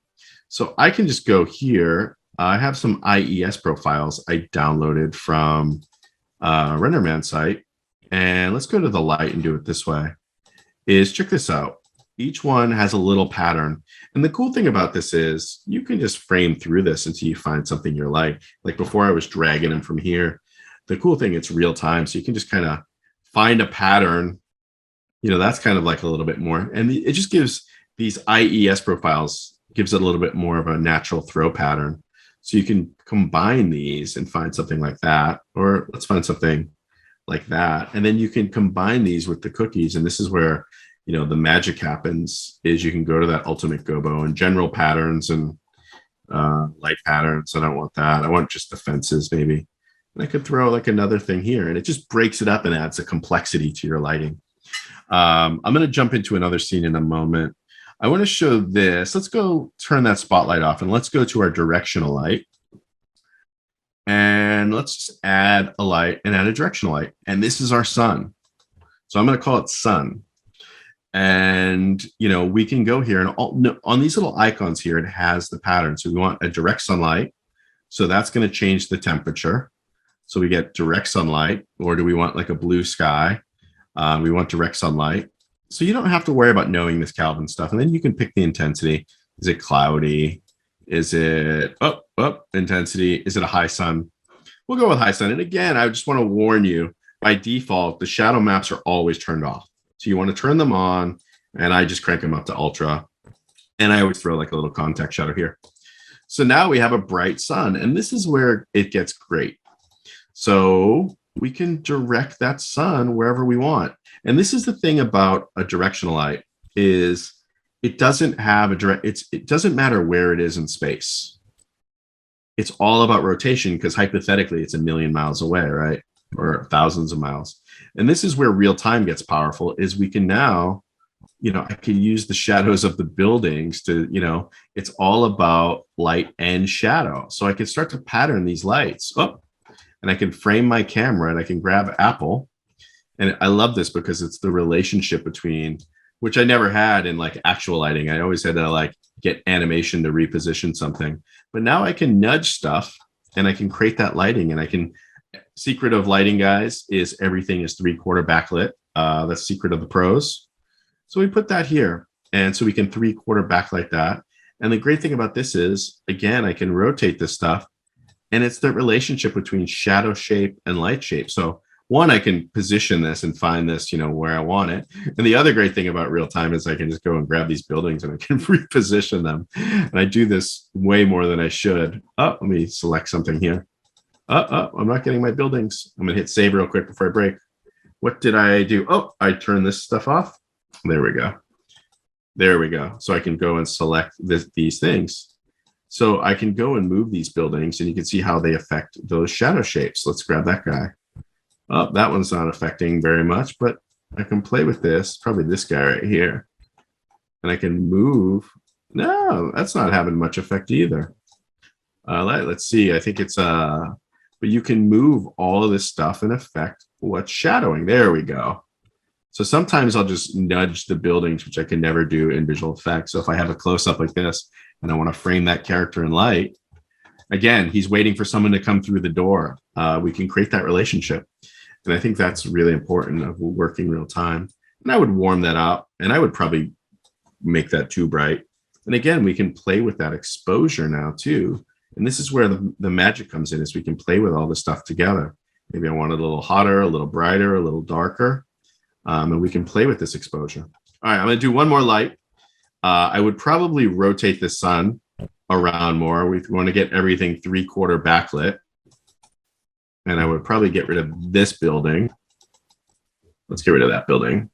So I can just go here. I have some IES profiles I downloaded from RenderMan site. And let's go to the light and do it this way. Check this out. Each one has a little pattern. And the cool thing about this is you can just frame through this until you find something you like. Like before I was dragging them from here. The cool thing, it's real time. So you can just kind of find a pattern. That's kind of like a little bit more. And it just gives these IES profiles, gives it a little bit more of a natural throw pattern. So you can combine these and find something like that, or let's find something like that. And then you can combine these with the cookies. And this is where, the magic happens is you can go to that Ultimate Gobo and general patterns and light patterns. I don't want that. I want just the fences maybe. And I could throw like another thing here and it just breaks it up and adds a complexity to your lighting. I'm going to jump into another scene in a moment. I want to show this. Let's go turn that spotlight off and let's go to our directional light. And let's just add a light and add a directional light. And this is our sun. So I'm going to call it sun. And, we can go here and on these little icons here, it has the pattern. So we want a direct sunlight. So that's going to change the temperature. So we get direct sunlight, or do we want like a blue sky? We want direct sunlight. So you don't have to worry about knowing this Kelvin stuff. And then you can pick the intensity. Is it cloudy? Is it intensity? Is it a high sun? We'll go with high sun. And again, I just want to warn you, by default, the shadow maps are always turned off. So you want to turn them on, and I just crank them up to ultra. And I always throw like a little contact shadow here. So now we have a bright sun, and this is where it gets great. So we can direct that sun wherever we want. And this is the thing about a directional light is it doesn't have it doesn't matter where it is in space. It's all about rotation because hypothetically it's 1,000,000 miles away, right? Or thousands of miles. And this is where real time gets powerful is we can now, I can use the shadows of the buildings to, it's all about light and shadow. So I can start to pattern these lights. And I can frame my camera and I can grab Apple. And I love this because it's the relationship between, which I never had in like actual lighting. I always had to like get animation to reposition something. But now I can nudge stuff and I can create that lighting. And secret of lighting, guys, is everything is 3/4 backlit. That's secret of the pros. So we put that here. And so we can 3/4 backlight that. And the great thing about this is, again, I can rotate this stuff. And it's the relationship between shadow shape and light shape. So one, I can position this and find this, where I want it. And the other great thing about real time is I can just go and grab these buildings and I can reposition them. And I do this way more than I should. Let me select something here. I'm not getting my buildings. I'm going to hit save real quick before I break. What did I do? I turned this stuff off. There we go. There we go. So I can go and select these things. So I can go and move these buildings and you can see how they affect those shadow shapes. Let's grab that guy. That one's not affecting very much, but I can play with this, probably this guy right here. And I can move. No, that's not having much effect either. Let's see. I think it's, but you can move all of this stuff and affect what's shadowing. There we go. So sometimes I'll just nudge the buildings, which I can never do in visual effects. So if I have a close up like this and I want to frame that character in light, again, he's waiting for someone to come through the door. We can create that relationship. And I think that's really important of working real time. And I would warm that up and I would probably make that too bright. And again, we can play with that exposure now too. And this is where the magic comes in, is we can play with all this stuff together. Maybe I want it a little hotter, a little brighter, a little darker. And we can play with this exposure. All right, I'm going to do one more light. I would probably rotate the sun around more. We want to get everything 3/4 backlit. And I would probably get rid of this building. Let's get rid of that building.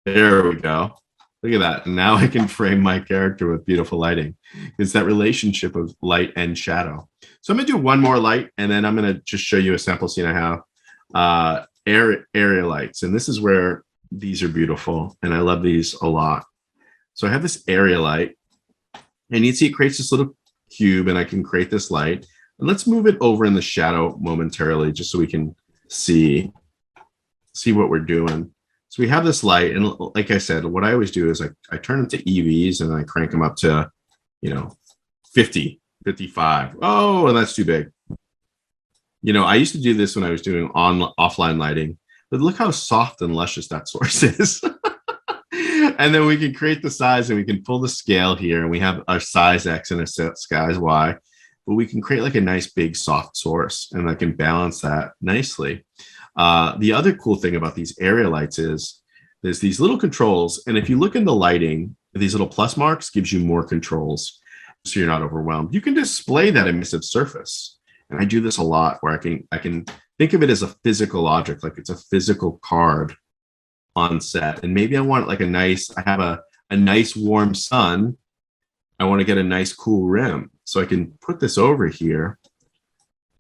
There we go. Look at that. Now I can frame my character with beautiful lighting. It's that relationship of light and shadow. So I'm going to do one more light, and then I'm going to just show you a sample scene I have. Area lights. And this is where these are beautiful. And I love these a lot. So I have this area light. And you see it creates this little cube, and I can create this light. And let's move it over in the shadow momentarily, just so we can see what we're doing. So we have this light, and like I said, what I always do is I turn them to EVs, and I crank them up to, 50, 55. Oh, and that's too big. I used to do this when I was doing offline lighting, but look how soft and luscious that source is. And then we can create the size, and we can pull the scale here, and we have our size X and a size Y, but we can create like a nice big soft source, and I can balance that nicely. The other cool thing about these area lights is there's these little controls. And if you look in the lighting, these little plus marks gives you more controls, so you're not overwhelmed. You can display that emissive surface. And I do this a lot, where I can think of it as a physical object, like it's a physical card on set. And maybe I want like I have a nice warm sun. I want to get a nice cool rim. So I can put this over here.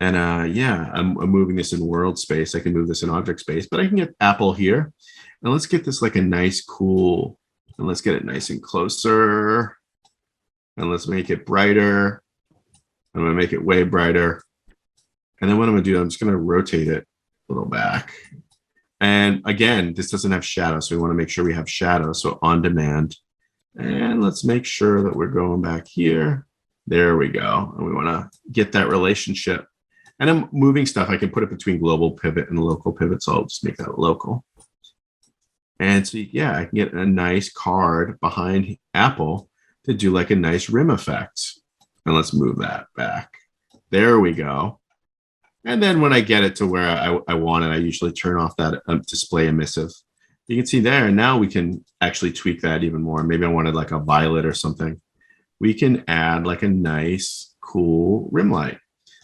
And I'm moving this in world space. I can move this in object space, but I can get Apple here. And let's get this like a nice cool, and let's get it nice and closer. And let's make it brighter. I'm going to make it way brighter. And then what I'm going to do, I'm just going to rotate it a little back. And again, this doesn't have shadow, so we want to make sure we have shadow. So on demand. And let's make sure that we're going back here. There we go. And we want to get that relationship. And I'm moving stuff. I can put it between global pivot and local pivot. So I'll just make that local. And so, yeah, I can get a nice card behind Apple to do like a nice rim effect. And let's move that back. There we go. And then when I get it to where I want it, I usually turn off that display emissive. You can see there. And now we can actually tweak that even more. Maybe I wanted like a violet or something. We can add like a nice, cool rim light.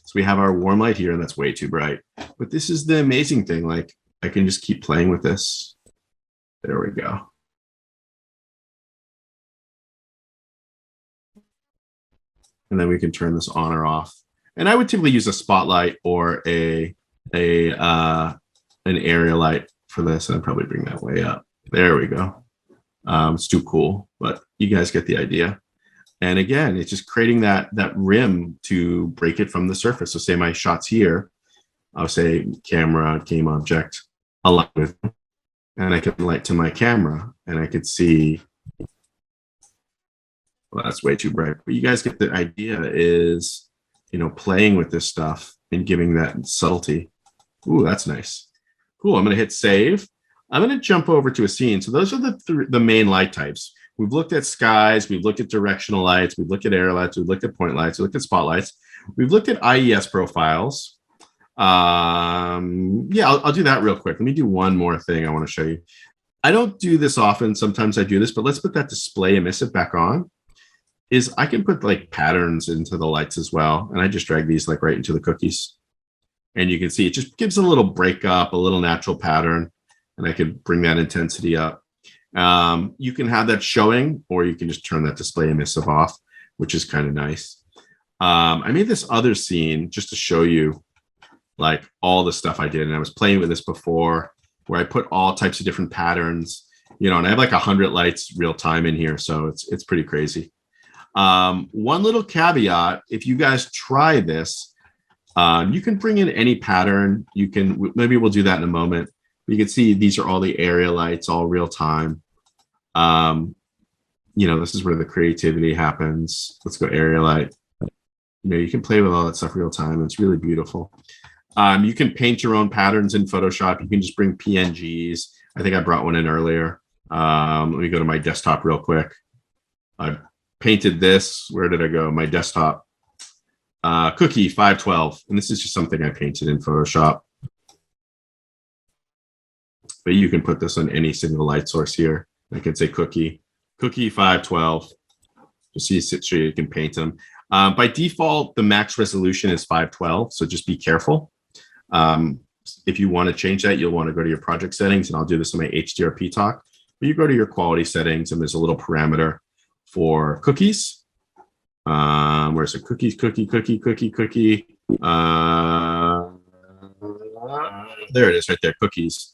So we have our warm light here, and that's way too bright. But this is the amazing thing. Like, I can just keep playing with this. There we go. And then we can turn this on or off. And I would typically use a spotlight or an area light for this. And I'd probably bring that way up. There we go. It's too cool, but you guys get the idea. And again, it's just creating that rim to break it from the surface. So say my shot's here, I'll say camera, game object, align with, and I can light to my camera, and I could see, well, that's way too bright. But you guys get the idea, is, playing with this stuff and giving that subtlety. Ooh, that's nice. Cool, I'm gonna hit save. I'm gonna jump over to a scene. So those are the main light types. We've looked at skies, we've looked at directional lights, we've looked at air lights, we've looked at point lights, we've looked at spotlights, we've looked at IES profiles. I'll do that real quick. Let me do one more thing I want to show you. I don't do this often. Sometimes I do this, but let's put that display emissive back on. I can put like patterns into the lights as well. And I just drag these like right into the cookies. And you can see it just gives a little break up, a little natural pattern. And I could bring that intensity up. You can have that showing, or you can just turn that display emissive off, which is kind of nice. I made this other scene just to show you like all the stuff I did. And I was playing with this before, where I put all types of different patterns, and I have like 100 lights real time in here. So it's pretty crazy. One little caveat, if you guys try this, you can bring in any pattern. Maybe we'll do that in a moment. You can see these are all the area lights, all real time. This is where the creativity happens. Let's go area light. You can play with all that stuff real time. It's really beautiful. You can paint your own patterns in Photoshop. You can just bring PNGs. I think I brought one in earlier. Let me go to my desktop real quick. I painted this. Where did I go? My desktop. Cookie 512. And this is just something I painted in Photoshop. But you can put this on any single light source here. I can say cookie 512. Just so you can paint them. By default, the max resolution is 512. So just be careful. If you want to change that, you'll want to go to your project settings, and I'll do this in my HDRP talk. But you go to your quality settings, and there's a little parameter for cookies. Where's it? Cookie. There it is right there, cookies.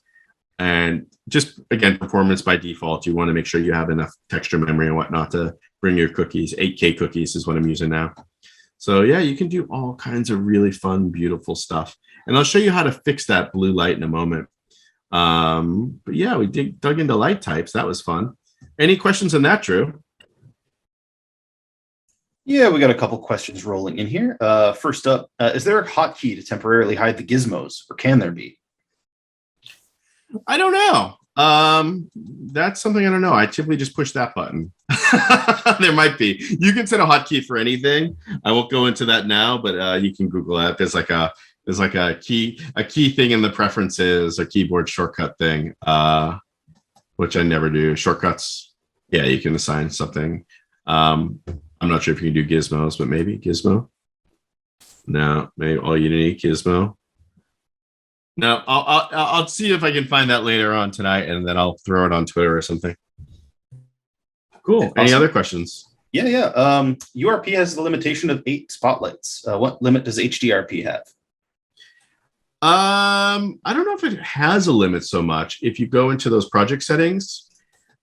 And just, again, performance by default, you want to make sure you have enough texture memory and whatnot to bring your cookies. 8K cookies is what I'm using now. So yeah, you can do all kinds of really fun, beautiful stuff. And I'll show you how to fix that blue light in a moment. But yeah, we dug into light types. That was fun. Any questions on that, Drew? Yeah, we got a couple questions rolling in here. First up, is there a hotkey to temporarily hide the gizmos, or can there be? I don't know. That's something I don't know. I typically just push that button. There might be. You can set a hotkey for anything. I won't go into that now, but you can Google that. There's like a key thing in the preferences, a keyboard shortcut thing, which I never do. Shortcuts. Yeah, you can assign something. I'm not sure if you can do gizmos, but maybe gizmo. No, maybe all unique gizmo. No, I'll see if I can find that later on tonight, and then I'll throw it on Twitter or something. Cool. Awesome. Any other questions? Yeah. URP has the limitation of 8 spotlights. What limit does HDRP have? I don't know if it has a limit so much. If you go into those project settings,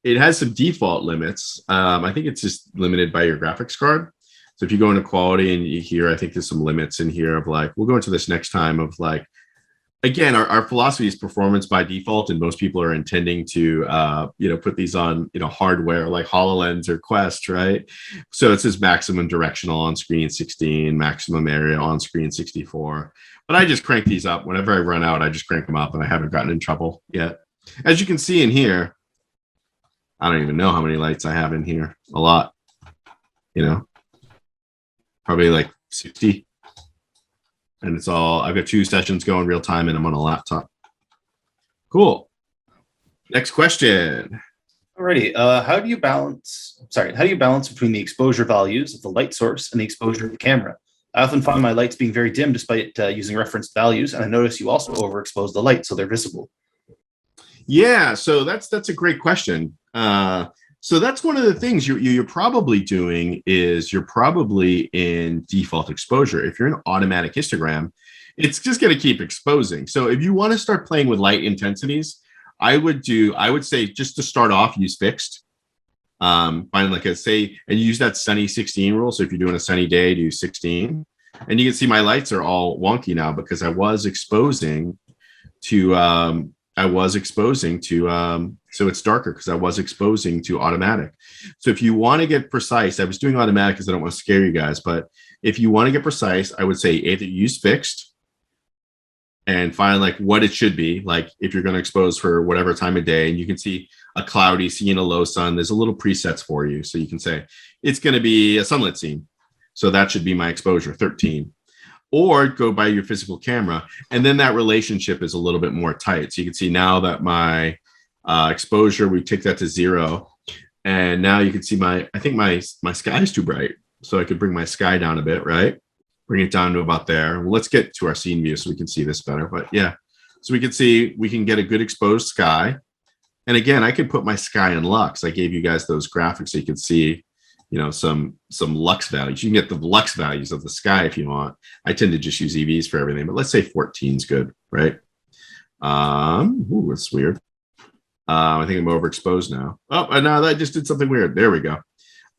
it has some default limits. I think it's just limited by your graphics card. So if you go into quality and you hear, I think there's some limits in here of like, we'll go into this next time of like, again, our philosophy is performance by default, and most people are intending to, put these on, hardware like HoloLens or Quest, right? So it says maximum directional on screen 16, maximum area on screen 64. But I just crank these up. Whenever I run out, I just crank them up, and I haven't gotten in trouble yet. As you can see in here, I don't even know how many lights I have in here. A lot, probably like 60. And it's all, I've got 2 sessions going real time, and I'm on a laptop. Cool. Next question. Alrighty. How do you balance between the exposure values of the light source and the exposure of the camera? I often find my lights being very dim despite using referenced values, and I notice you also overexpose the light so they're visible. Yeah, so that's a great question. So that's one of the things you're probably doing is you're probably in default exposure. If you're in automatic histogram, it's just going to keep exposing. So if you want to start playing with light intensities, I would say just to start off, use fixed. Find like and use that sunny 16 rule. So if you're doing a sunny day, do 16. And you can see my lights are all wonky now because I was exposing to so it's darker because I was exposing to automatic. So if you want to get precise, I was doing automatic because I don't want to scare you guys, but if you want to get precise, I would say either use fixed and find like what it should be. Like if you're going to expose for whatever time of day, and you can see a cloudy scene, a low sun, there's a little presets for you. So you can say it's going to be a sunlit scene. So that should be my exposure, 13. Or go by your physical camera, and then that relationship is a little bit more tight. So you can see now that my exposure, we take that to 0, and now you can see I think my sky is too bright, so I could bring my sky down a bit, right? Bring it down to about there. Well, let's get to our scene view so we can see this better. But yeah, so we can get a good exposed sky, and again, I could put my sky in lux. I gave you guys those graphics so you can see. Some lux values. You can get the lux values of the sky if you want. I tend to just use EVs for everything, but let's say 14 is good, right? That's weird. I think I'm overexposed now. Oh, and now that just did something weird. There we go.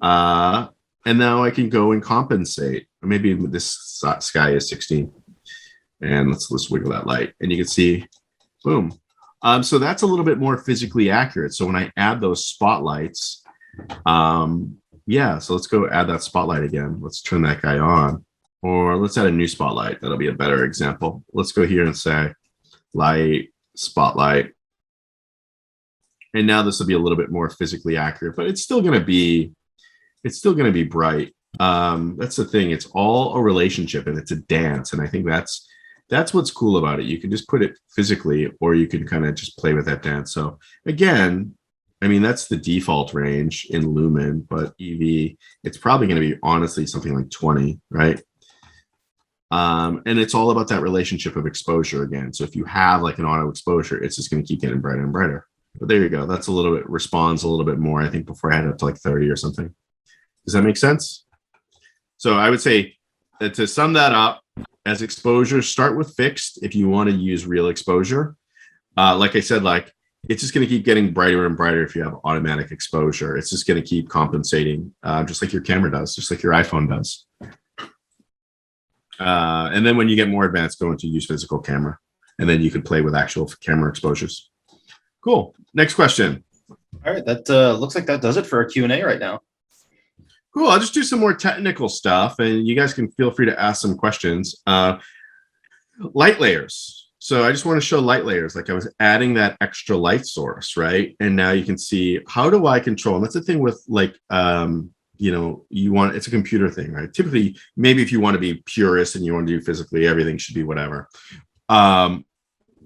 And now I can go and compensate. Or maybe this sky is 16. And let's wiggle that light. And you can see, boom. So that's a little bit more physically accurate. So when I add those spotlights, so let's go add that spotlight again. Let's turn that guy on, or let's add a new spotlight. That'll be a better example. Let's go here and say light spotlight. And now this will be a little bit more physically accurate, but it's still going to be it's still going to be bright. That's the thing. It's all a relationship and it's a dance. And I think that's what's cool about it. You can just put it physically, or you can kind of just play with that dance. So again, I mean, that's the default range in Lumen, but EV, it's probably going to be honestly something like 20, right? And it's all about that relationship of exposure again. So if you have like an auto exposure, it's just going to keep getting brighter and brighter. But there you go. That's a little bit, responds a little bit more, I think, before I had it up to like 30 or something. Does that make sense? So I would say that to sum that up, as exposure, start with fixed if you want to use real exposure. Like I said, like it's just going to keep getting brighter and brighter if you have automatic exposure. It's just going to keep compensating, just like your camera does, just like your iPhone does. And then when you get more advanced, go into use physical camera, and then you can play with actual camera exposures. Cool. Next question. All right, that looks like that does it for our Q&A right now. Cool. I'll just do some more technical stuff, and you guys can feel free to ask some questions. Light layers. So I just want to show light layers. Like I was adding that extra light source, right? And now you can see, how do I control? And that's the thing with like, you know, it's a computer thing, right? Typically, maybe if you want to be purist and you want to do physically, everything should be whatever.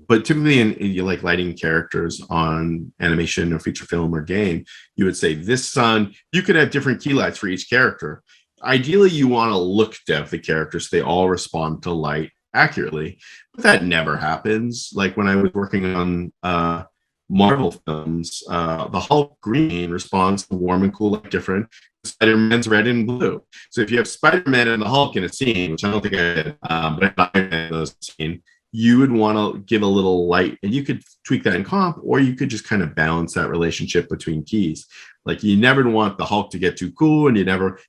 But typically in you like lighting characters on animation or feature film or game, you would say this sun, you could have different key lights for each character. Ideally, you want to look depth the characters so they all respond to light accurately, but that never happens. Like when I was working on Marvel films, the Hulk green responds to warm and cool light different. Spider-Man's red and blue. So if you have Spider-Man and the Hulk in a scene, which I don't think I did, but if I had those scene, you would want to give a little light, and you could tweak that in comp, or you could just kind of balance that relationship between keys. Like you never want the Hulk to get too cool, and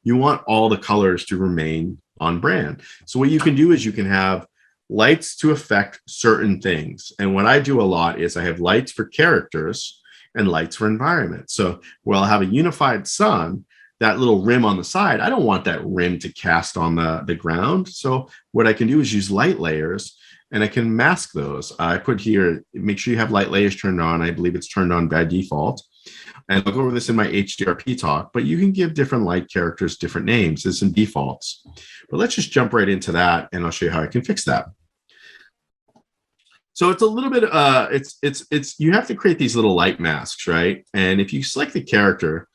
you want all the colors to remain on brand. So what you can do is you can have lights to affect certain things. And what I do a lot is I have lights for characters and lights for environment. So where I'll have a unified sun, that little rim on the side, I don't want that rim to cast on the ground. So what I can do is use light layers, and I can mask those. I put here, make sure you have light layers turned on. I believe it's turned on by default. And I'll go over this in my HDRP talk, but you can give different light characters different names. There's some defaults. But let's just jump right into that, and I'll show you how I can fix that. So it's a little bit, it's you have to create these little light masks, right? And if you select the character,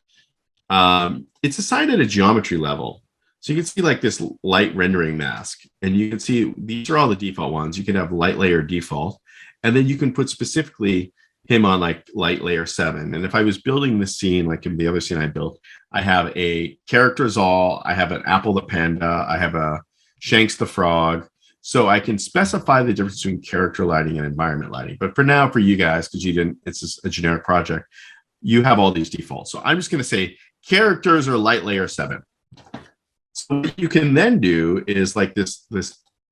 it's assigned at a geometry level. So you can see like this light rendering mask, and you can see these are all the default ones. You can have light layer default, and then you can put specifically him on like light layer 7. And if I was building this scene, like in the other scene I built, I have a character Zal, I have an Apple the panda, I have a Shanks the frog. So I can specify the difference between character lighting and environment lighting. But for now, for you guys, because it's just a generic project, you have all these defaults. So I'm just going to say characters are light layer 7. So what you can then do is like this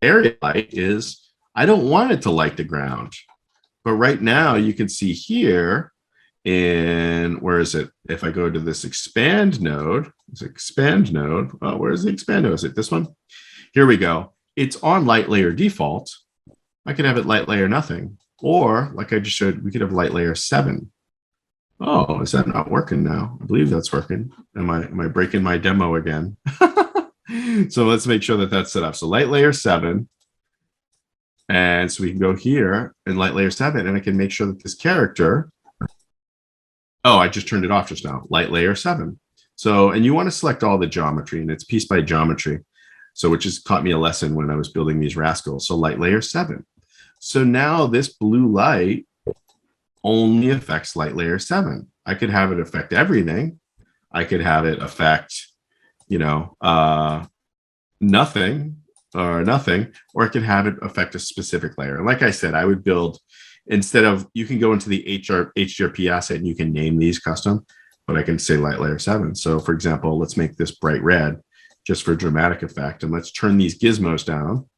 area light is, I don't want it to light the ground. But right now you can see here where is it? If I go to this expand node, oh, where's the expand node? Is it this one? Here we go. It's on light layer default. I could have it light layer nothing. Or like I just showed, we could have light layer 7. Oh, is that not working now? I believe that's working. Am I breaking my demo again? So let's make sure that that's set up. So light layer 7. And so we can go here in light layer 7, and I can make sure that this character, oh, I just turned it off just now, light layer 7. So, and you want to select all the geometry, and it's piece by geometry. So which has taught me a lesson when I was building these rascals. So light layer 7. So now this blue light only affects light layer 7. I could have it affect everything. I could have it affect, nothing, or I could have it affect a specific layer. And like I said, I would build, instead of, you can go into the HDRP asset and you can name these custom, but I can say light layer 7. So for example, let's make this bright red just for dramatic effect. And let's turn these gizmos down.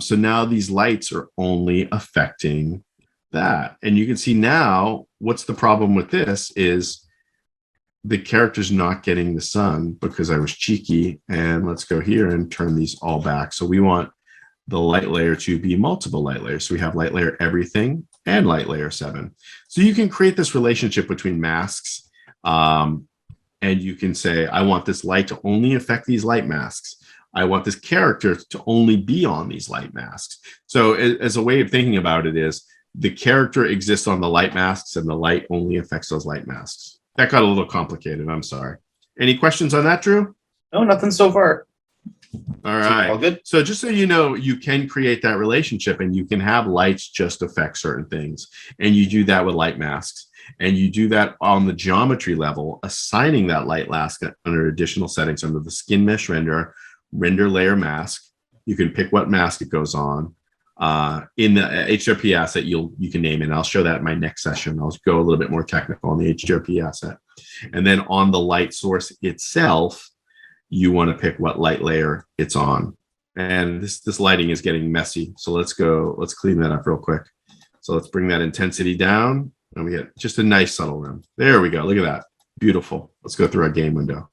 So now these lights are only affecting that. And you can see now, what's the problem with this is the character's not getting the sun because I was cheeky. And let's go here and turn these all back. So we want the light layer to be multiple light layers. So we have light layer everything and light layer 7. So you can create this relationship between masks and and you can say, I want this light to only affect these light masks. I want this character to only be on these light masks. So as a way of thinking about it is the character exists on the light masks and the light only affects those light masks. That got a little complicated. I'm sorry. Any questions on that, Drew? No, nothing so far. All right. All good. So just so you know, you can create that relationship and you can have lights just affect certain things. And you do that with light masks. And you do that on the geometry level, assigning that light mask under additional settings under the skin mesh render layer mask. You can pick what mask it goes on. In the HDRP asset, you can name it. And I'll show that in my next session. I'll go a little bit more technical on the HDRP asset. And then on the light source itself, you want to pick what light layer it's on. And this lighting is getting messy. So let's clean that up real quick. So let's bring that intensity down and we get just a nice subtle rim. There we go. Look at that. Beautiful. Let's go through our game window.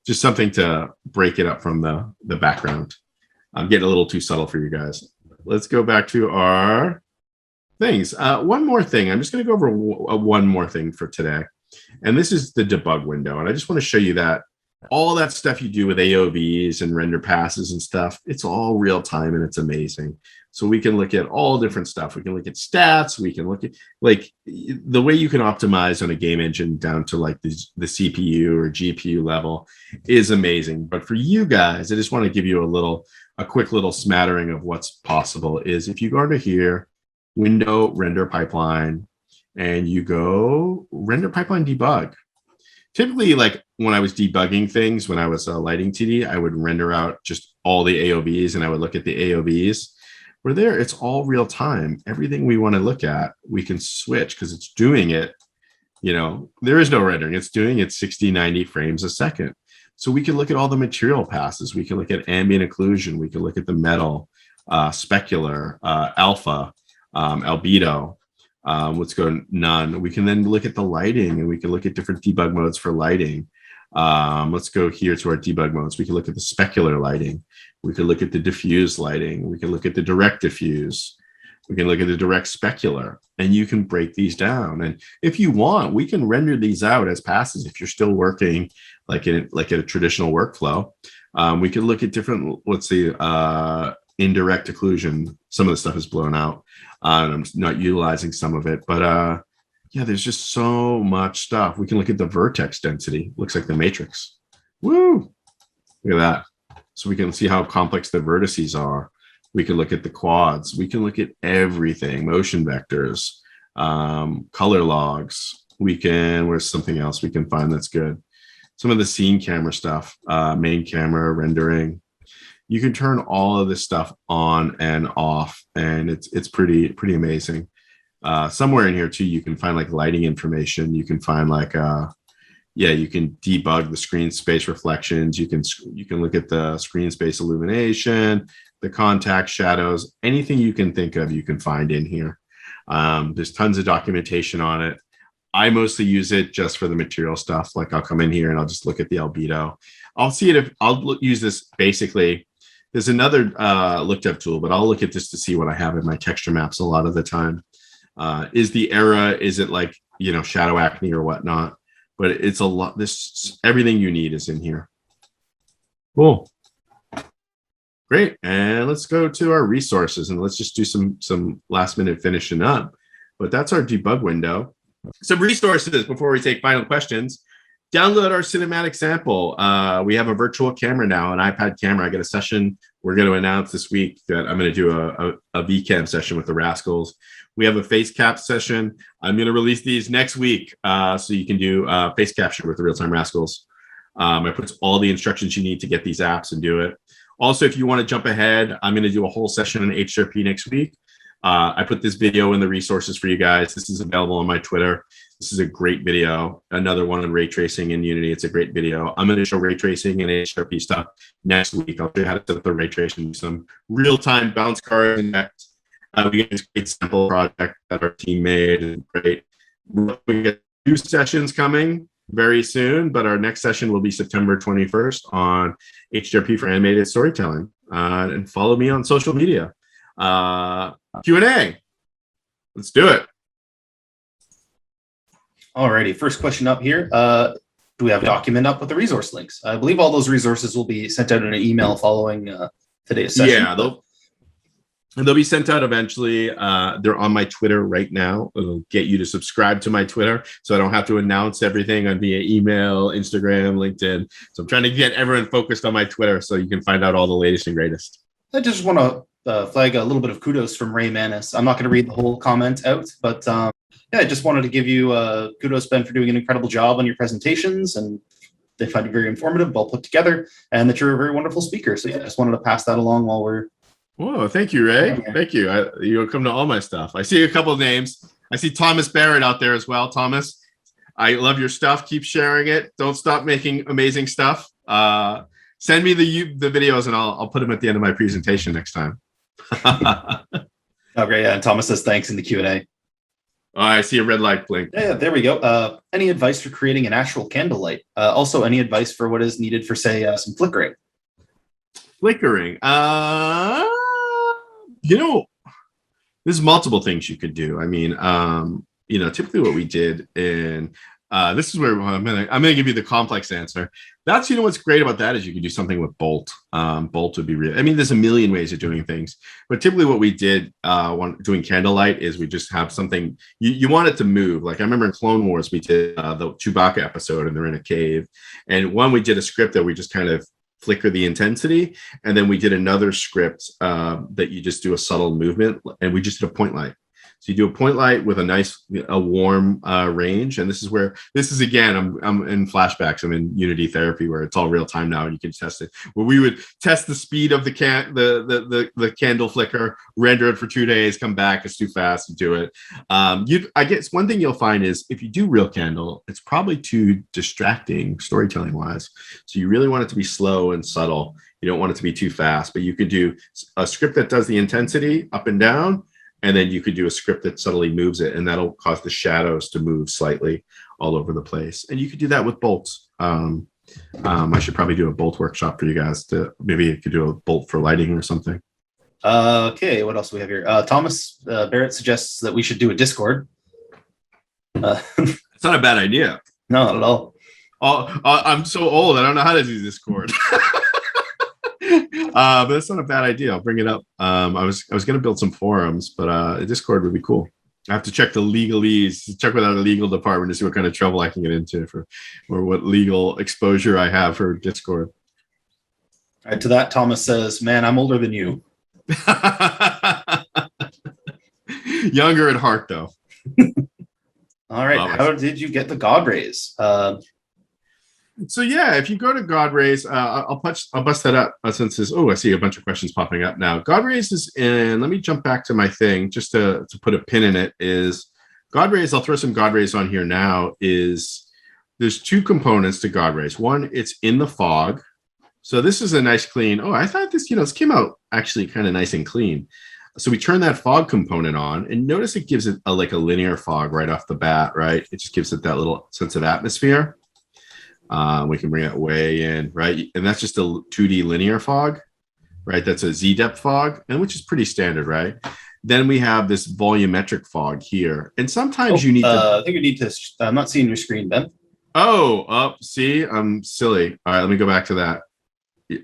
Just something to break it up from the background. I'm getting a little too subtle for you guys. Let's go back to our things. One more thing. I'm just going to go over one more thing for today. And this is the debug window. And I just want to show you that all that stuff you do with AOVs and render passes and stuff, it's all real time and it's amazing. So we can look at all different stuff. We can look at stats. We can look at like the way you can optimize on a game engine down to like the CPU or GPU level is amazing. But for you guys, I just want to give you a quick little smattering of what's possible is if you go to here, window render pipeline, and you go render pipeline debug. Typically, like when I was debugging things, when I was lighting TD, I would render out just all the AOVs and I would look at the AOVs. Where there, it's all real time. Everything we want to look at, we can switch because it's doing it. You know, there is no rendering. It's doing it 60, 90 frames a second. So we can look at all the material passes. We can look at ambient occlusion. We can look at the metal, specular, alpha, albedo. Let's go none. We can then look at the lighting and we can look at different debug modes for lighting. Let's go here to our debug modes. We can look at the specular lighting. We can look at the diffuse lighting. We can look at the direct diffuse. We can look at the direct specular, and you can break these down. And if you want, we can render these out as passes if you're still working like in a traditional workflow. We can look at different, let's see, indirect occlusion. Some of the stuff is blown out. And I'm not utilizing some of it, but yeah, there's just so much stuff. We can look at the vertex density. Looks like the matrix. Woo! Look at that. So we can see how complex the vertices are. We can look at the quads. We can look at everything, motion vectors, color logs. Where's something else we can find that's good? Some of the scene camera stuff, main camera rendering. You can turn all of this stuff on and off, and it's pretty amazing. Somewhere in here too, you can find like lighting information. You can find like you can debug the screen space reflections. You can look at the screen space illumination, the contact shadows, anything you can think of, you can find in here. There's tons of documentation on it. I mostly use it just for the material stuff. Like I'll come in here and I'll just look at the albedo. I'll see it if I'll use this basically. There's another looked up tool, but I'll look at this to see what I have in my texture maps a lot of the time. Is the era, is it like, shadow acne or whatnot? But it's a lot. Everything you need is in here. Cool. Great. And let's go to our resources and let's just do some last minute finishing up. But that's our debug window. Some resources before we take final questions. Download our cinematic sample. We have a virtual camera now, an iPad camera. I got a session we're going to announce this week that I'm going to do a VCam session with the Rascals. We have a face cap session. I'm going to release these next week so you can do face capture with the Real-Time Rascals. I put all the instructions you need to get these apps and do it. Also, if you want to jump ahead, I'm going to do a whole session in HDRP next week. I put this video in the resources for you guys. This is available on my Twitter. This is a great video. Another one on ray tracing in Unity. It's a great video. I'm going to show ray tracing and HDRP stuff next week. I'll show you how to set up the ray tracing, some real-time bounce cards and next. We get this great sample project that our team made. And great. We get 2 sessions coming very soon, but our next session will be September 21st on HDRP for animated storytelling. And follow me on social media. Q&A. Let's do it. Alrighty, first question up here. do we have a document up with the resource links? I believe all those resources will be sent out in an email following today's session. Yeah, they'll be sent out eventually. They're on my Twitter right now. It'll get you to subscribe to my Twitter, so I don't have to announce everything on via email, Instagram, LinkedIn. So I'm trying to get everyone focused on my Twitter so you can find out all the latest and greatest. I just want to flag a little bit of kudos from Ray Manis. I'm not going to read the whole comment out, but yeah, I just wanted to give you kudos, Ben, for doing an incredible job on your presentations, and they find it very informative, well put together, and that you're a very wonderful speaker. So yeah, I just wanted to pass that along while we're. Whoa, thank you, Ray. Thank you. You'll come to all my stuff. I see a couple of names. I see Thomas Barrett out there as well. Thomas, I love your stuff. Keep sharing it. Don't stop making amazing stuff. Send me the videos and I'll put them at the end of my presentation next time. Okay, yeah, and Thomas says thanks in the Q&A. Oh, I see a red light blink. Yeah, there we go. Any advice for creating a natural candlelight? Also, any advice for what is needed for, say, some flickering? Flickering. There's multiple things you could do. I mean, typically what we did in this is where I'm gonna give you the complex answer. That's what's great about that is you can do something with Bolt. Bolt would be real. I mean, there's a million ways of doing things, but typically what we did doing candlelight is we just have something you want it to move. Like I remember in Clone Wars we did the Chewbacca episode and they're in a cave, and we did a script that we just kind of flicker the intensity, and then we did another script that you just do a subtle movement, and we just did a point light. So you do a point light with a warm range, and this is again, I'm in flashbacks. I'm in Unity therapy where it's all real time now, and you can test it. Where we would test the speed of the candle flicker, render it for 2 days, come back, it's too fast to do it. I guess one thing you'll find is if you do real candle, it's probably too distracting storytelling wise. So you really want it to be slow and subtle. You don't want it to be too fast, but you could do a script that does the intensity up and down. And then you could do a script that subtly moves it, and that'll cause the shadows to move slightly all over the place. And you could do that with bolts. I should probably do a bolt workshop for you guys. Maybe you could do a bolt for lighting or something. Okay, what else do we have here? Thomas Barrett suggests that we should do a Discord. It's not a bad idea. No, not at all. I'm so old. I don't know how to do Discord. But that's not a bad idea. I'll bring it up. I was going to build some forums, but a Discord would be cool. I have to check the legalese, check with our legal department to see what kind of trouble I can get into or what legal exposure I have for Discord. All right, to that, Thomas says, "Man, I'm older than you." Younger at heart, though. All right, how did you get the God rays? So yeah, if you go to God rays, I'll bust that up since this. Oh, I see a bunch of questions popping up now. God rays is in. Let me jump back to my thing just to put a pin in it. Is God rays? I'll throw some God rays on here now. There's two components to God rays. One, it's in the fog. So this is a nice clean. Oh, I thought this came out actually kind of nice and clean. So we turn that fog component on, and notice it gives it like a linear fog right off the bat. Right, it just gives it that little sense of atmosphere. We can bring that way in, right? And that's just a 2D linear fog, right? That's a Z-depth fog, and which is pretty standard, right? Then we have this volumetric fog here. And sometimes you need to... I think you need to... I'm not seeing your screen, Ben. See, I'm silly. All right, let me go back to that.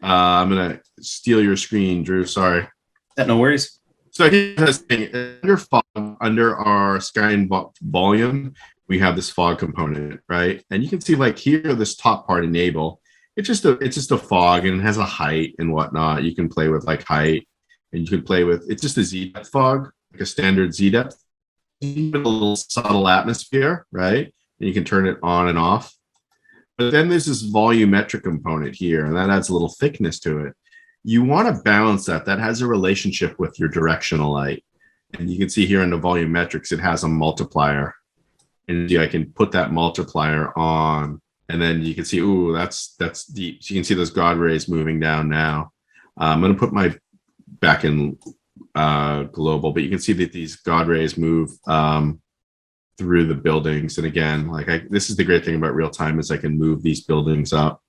I'm going to steal your screen, Drew. Sorry. Yeah, no worries. So here's the thing. Under fog, under our sky and volume, we have this fog component, right? And you can see like here, this top part, enable, it's just a fog, and it has a height and whatnot. You can play with like height, and you can play with, it's just a Z-depth fog, like a standard Z-depth, a little subtle atmosphere, right? And you can turn it on and off. But then there's this volumetric component here, and that adds a little thickness to it. You want to balance that. That has a relationship with your directional light. And you can see here in the volumetrics, it has a multiplier. And I can put that multiplier on, and then you can see, ooh, that's deep. So you can see those God rays moving down now. I'm going to put my back in global, but you can see that these God rays move through the buildings. And again, this is the great thing about real time is I can move these buildings up.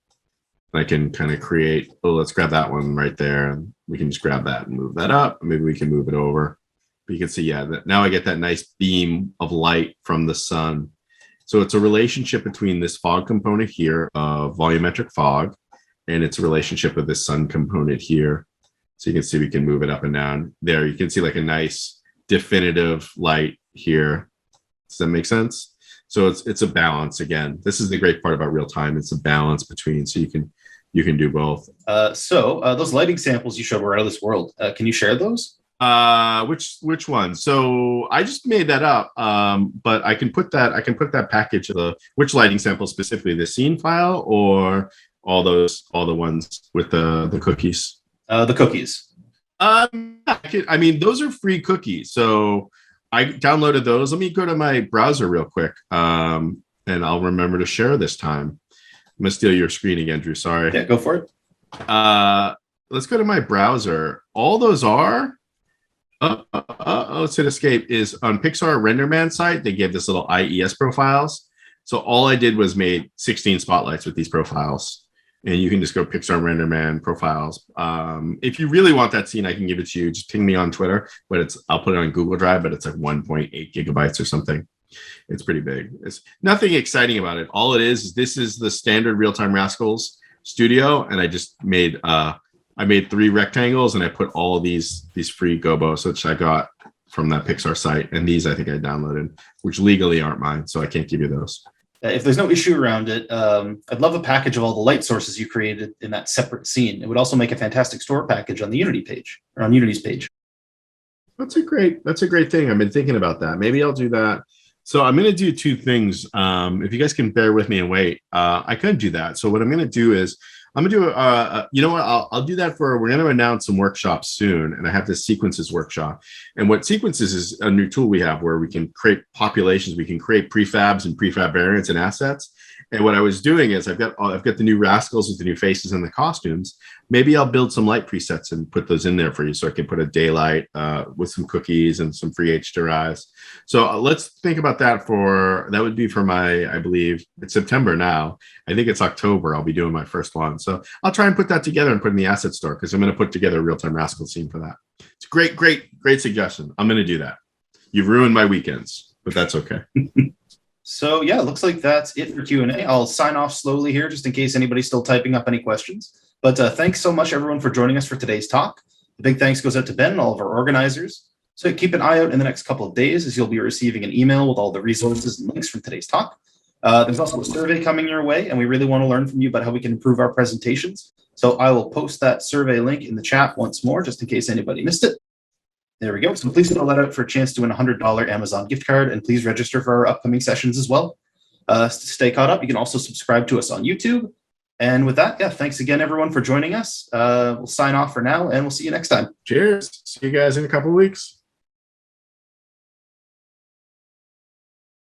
I can kind of create, let's grab that one right there. And we can just grab that and move that up. Maybe we can move it over. But you can see, now I get that nice beam of light from the sun. So it's a relationship between this fog component here, volumetric fog, and it's a relationship with this sun component here. So you can see we can move it up and down. There you can see like a nice definitive light here. Does that make sense? So it's a balance. Again, this is the great part about real time. It's a balance between, so you can do both. So those lighting samples you showed were out of this world. Can you share those? Which one? So I just made that up. But I can put that package of which lighting sample specifically, the scene file or all the ones with the cookies? The cookies. I mean, those are free cookies. So I downloaded those. Let me go to my browser real quick. And I'll remember to share this time. I'm gonna steal your screen again, Drew. Sorry. Yeah, go for it. Let's go to my browser. All those are let's hit escape is on Pixar RenderMan site. They gave this little IES profiles. So all I did was made 16 spotlights with these profiles. And you can just go Pixar RenderMan profiles. If you really want that scene, I can give it to you. Just ping me on Twitter, but I'll put it on Google Drive, but it's like 1.8 gigabytes or something. It's pretty big. It's nothing exciting about it. All it is this is the standard Real-Time Rascals studio, and I just made I made 3 rectangles, and I put all of these free gobos, which I got from that Pixar site, and these I think I downloaded, which legally aren't mine, so I can't give you those. If there's no issue around it, I'd love a package of all the light sources you created in that separate scene. It would also make a fantastic store package on the Unity page, or on Unity's page. That's a great thing. I've been thinking about that. Maybe I'll do that. So I'm going to do 2 things. If you guys can bear with me and wait, I could do that. So what I'm going to do is I'm going to do, you know what, I'll do that we're going to announce some workshops soon. And I have this sequences workshop. And what sequences is a new tool we have where we can create populations. We can create prefabs and prefab variants and assets. And what I was doing is I've got the new rascals with the new faces and the costumes. Maybe I'll build some light presets and put those in there for you. So I can put a daylight with some cookies and some free HDRIs. So let's think about that that would be for I believe it's September now. I think it's October. I'll be doing my first one. So I'll try and put that together and put in the asset store because I'm going to put together a Real-Time Rascal scene for that. It's a great suggestion. I'm going to do that. You've ruined my weekends, but that's okay. So yeah, it looks like that's it for Q&A. I'll sign off slowly here just in case anybody's still typing up any questions. But thanks so much, everyone, for joining us for today's talk. A big thanks goes out to Ben and all of our organizers. So keep an eye out in the next couple of days as you'll be receiving an email with all the resources and links from today's talk. There's also a survey coming your way, and we really want to learn from you about how we can improve our presentations. So I will post that survey link in the chat once more, just in case anybody missed it. There we go. So please fill that out for a chance to win a $100 Amazon gift card, and please register for our upcoming sessions as well. To stay caught up, you can also subscribe to us on YouTube. And with that, yeah, thanks again, everyone, for joining us. We'll sign off for now, and we'll see you next time. Cheers. See you guys in a couple of weeks.